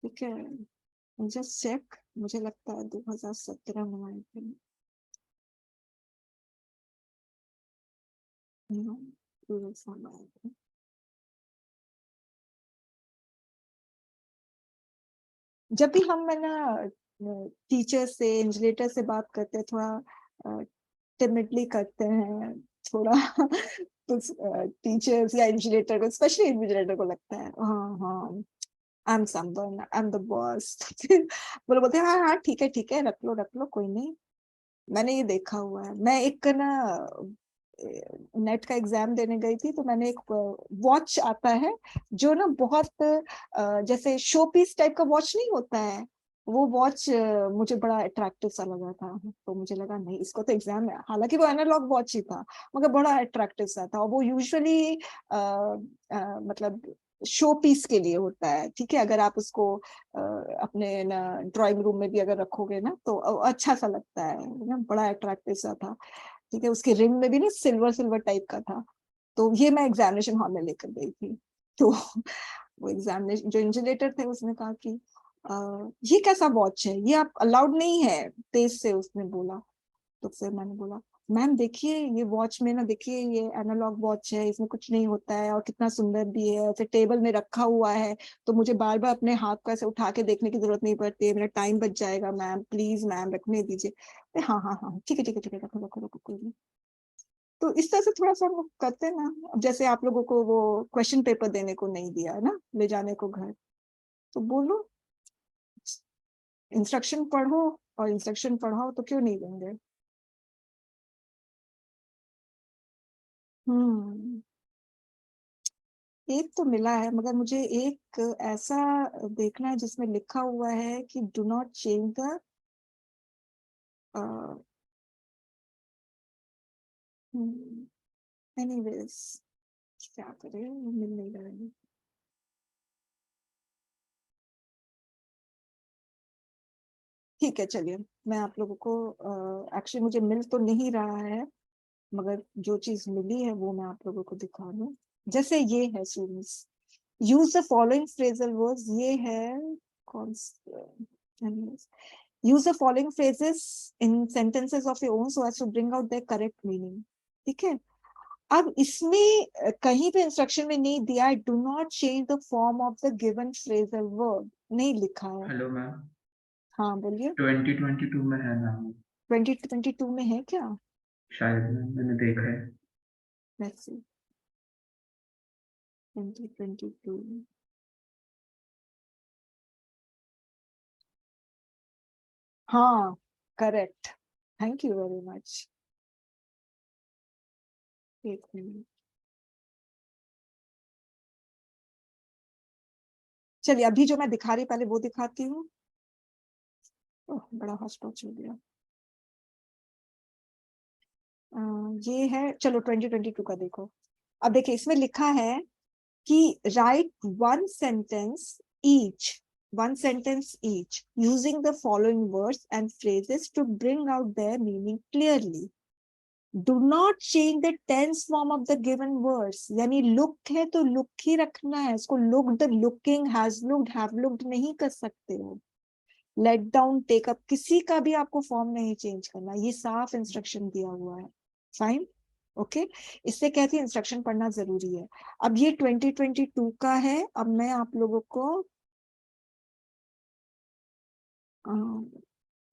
ठीक है, जस्ट चेक, मुझे लगता है 2017 में आए थे। पूरे साल आए थे। जब भी हम है ना टीचर से, इंजिनेटर से बात करते हैं, थोड़ा टिमिडली करते हैं थोड़ा कुछ टीचर्स या इंजिनेटर को, स्पेशली इंजिनेटर को लगता है हाँ हाँ I am someone, I am the boss. बोलो, बोलते हैं हाँ ठीक है रख लो कोई नहीं। मैंने ये देखा हुआ है। मैं एक ना नेट का एग्जाम देने गई थी, तो मैंने एक वॉच आता है जो ना बहुत जैसे शो पीस टाइप का वॉच नहीं होता है, वो वॉच मुझे बड़ा अट्रैक्टिव सा लगा था। तो मुझे लगा नहीं इसको तो एग्जाम है, हालांकि वो एनालॉग वॉच ही था, मगर बड़ा अट्रैक्टिव सा था। और वो यूजुअली मतलब शो पीस के लिए होता है। ठीक है, अगर आप उसको अपने ना ड्राइंग रूम में भी अगर रखोगे ना तो अच्छा सा लगता है ना, बड़ा अट्रैक्टिव सा था। ठीक है, उसके रिंग में भी ना सिल्वर सिल्वर टाइप का था। तो ये मैं एग्जामिनेशन हॉल में लेकर गई थी। तो वो एग्जामिनेशन जो इंजिनेटर थे उसने कहा कि ये कैसा वॉच है, ये आप अलाउड नहीं है, तेज से उसने बोला। तो फिर मैंने बोला मैम देखिए ये वॉच में ना, देखिए ये एनालॉग वॉच है, इसमें कुछ नहीं होता है, और कितना सुंदर भी है, ऐसे टेबल में रखा हुआ है, तो मुझे बार बार अपने हाथ को ऐसे उठा के देखने की जरूरत नहीं पड़ती है, मेरा टाइम बच जाएगा मैम, प्लीज मैम रखने दीजिए। हाँ हाँ हाँ ठीक है रखो रखो रखो, कोई नहीं। तो इस तरह से थोड़ा सा हम लोग करते हैं ना। अब जैसे आप लोगों को वो क्वेश्चन पेपर देने को नहीं दिया है ना, ले जाने को घर, तो बोलो इंस्ट्रक्शन पढ़ो, और इंस्ट्रक्शन पढ़ाओ तो क्यों नहीं देंगे। एक तो मिला है, मगर मुझे एक ऐसा देखना है जिसमें लिखा हुआ है कि do not change the anyways, क्या करें, मिल नहीं रहा है। ठीक है, चलिए मैं आप लोगों को एक्चुअली मुझे मिल तो नहीं रहा है, मगर जो चीज मिली है वो मैं आप लोगों को दिखा दूं। जैसे ये है students, use the following phrasal words, ये है कौन use the following phrases in sentences of your own so as to bring out the correct meaning. ठीक है, अब इसमें कहीं पे इंस्ट्रक्शन में नहीं दिया है do not change the form of the given phrasal word, नहीं लिखा है। हेलो मैम, हाँ बोलिए। 2022 में है मैम, 2022 में है क्या? शायद मैम, मैंने देखा है। लेट्स सी, 2022, हाँ correct, thank you very much. एक मिनट, चलिए अभी जो मैं दिखा रही पहले वो दिखाती हूँ। ओह बड़ा हॉस्पिटल हो गया। ये है, चलो 2022 का देखो। अब देखिए इसमें लिखा है कि right one sentence each using the following words and phrases to bring out their meaning clearly. Do not change the tense form of the given words. यानी look है तो look ही रखना है, इसको looked, looking, has looked, have looked नहीं कर सकते हो। let down, take up, किसी का भी आपको फॉर्म नहीं चेंज करना, ये साफ इंस्ट्रक्शन दिया हुआ है। फाइन, ओके, इससे कहती है इंस्ट्रक्शन पढ़ना जरूरी है। अब ये 2022 का है, अब मैं आप लोगों को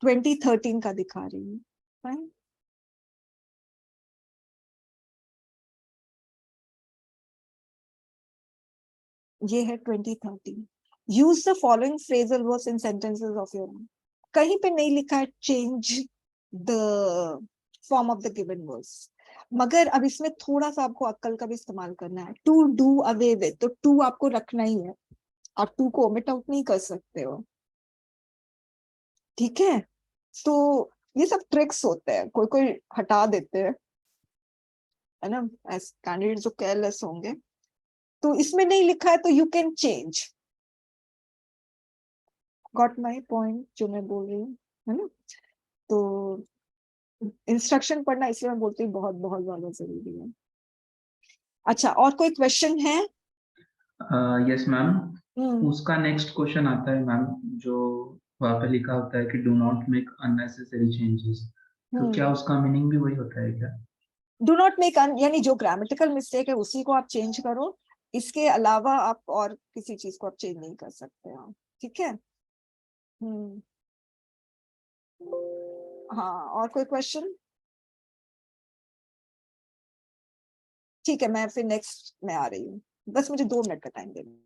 2013 का दिखा रही हूँ। फाइन, ये है 2013। Use the following phrasal words in sentences of your own. कहीं पे नहीं लिखा है change the form of the given words, मगर अब इसमें थोड़ा सा आपको अक्ल का भी इस्तेमाल करना है। टू डू अवे विद, तो टू आपको रखना ही है, आप टू को ओमिट आउट नहीं कर सकते हो। ठीक है, तो ये सब ट्रिक्स होते हैं, कोई कोई हटा देते हैं, है ना, एज कैंडिडेट जो केयरलेस होंगे। तो इसमें नहीं लिखा है तो you can change. Got my point जो मैं बोल रही हूँ, है ना। तो इंस्ट्रक्शन पढ़ना इसलिए मैं बोलती हूँ बहुत बहुत ज्यादा जरूरी है। अच्छा, और कोई क्वेश्चन है? यस मैम, उसका नेक्स्ट क्वेश्चन आता है मैम, जो वहाँ पे लिखा होता है कि do not make unnecessary changes, तो क्या उसका मीनिंग भी वही होता है क्या? डू नॉट मेक, यानी जो ग्रामेटिकल मिस्टेक है उसी को आप चेंज करो, इसके अलावा आप और किसी चीज को आप चेंज नहीं कर सकते हो। ठीक है, हाँ, और कोई क्वेश्चन? ठीक है, मैं फिर नेक्स्ट में आ रही हूँ, बस मुझे 2 मिनट का टाइम देना।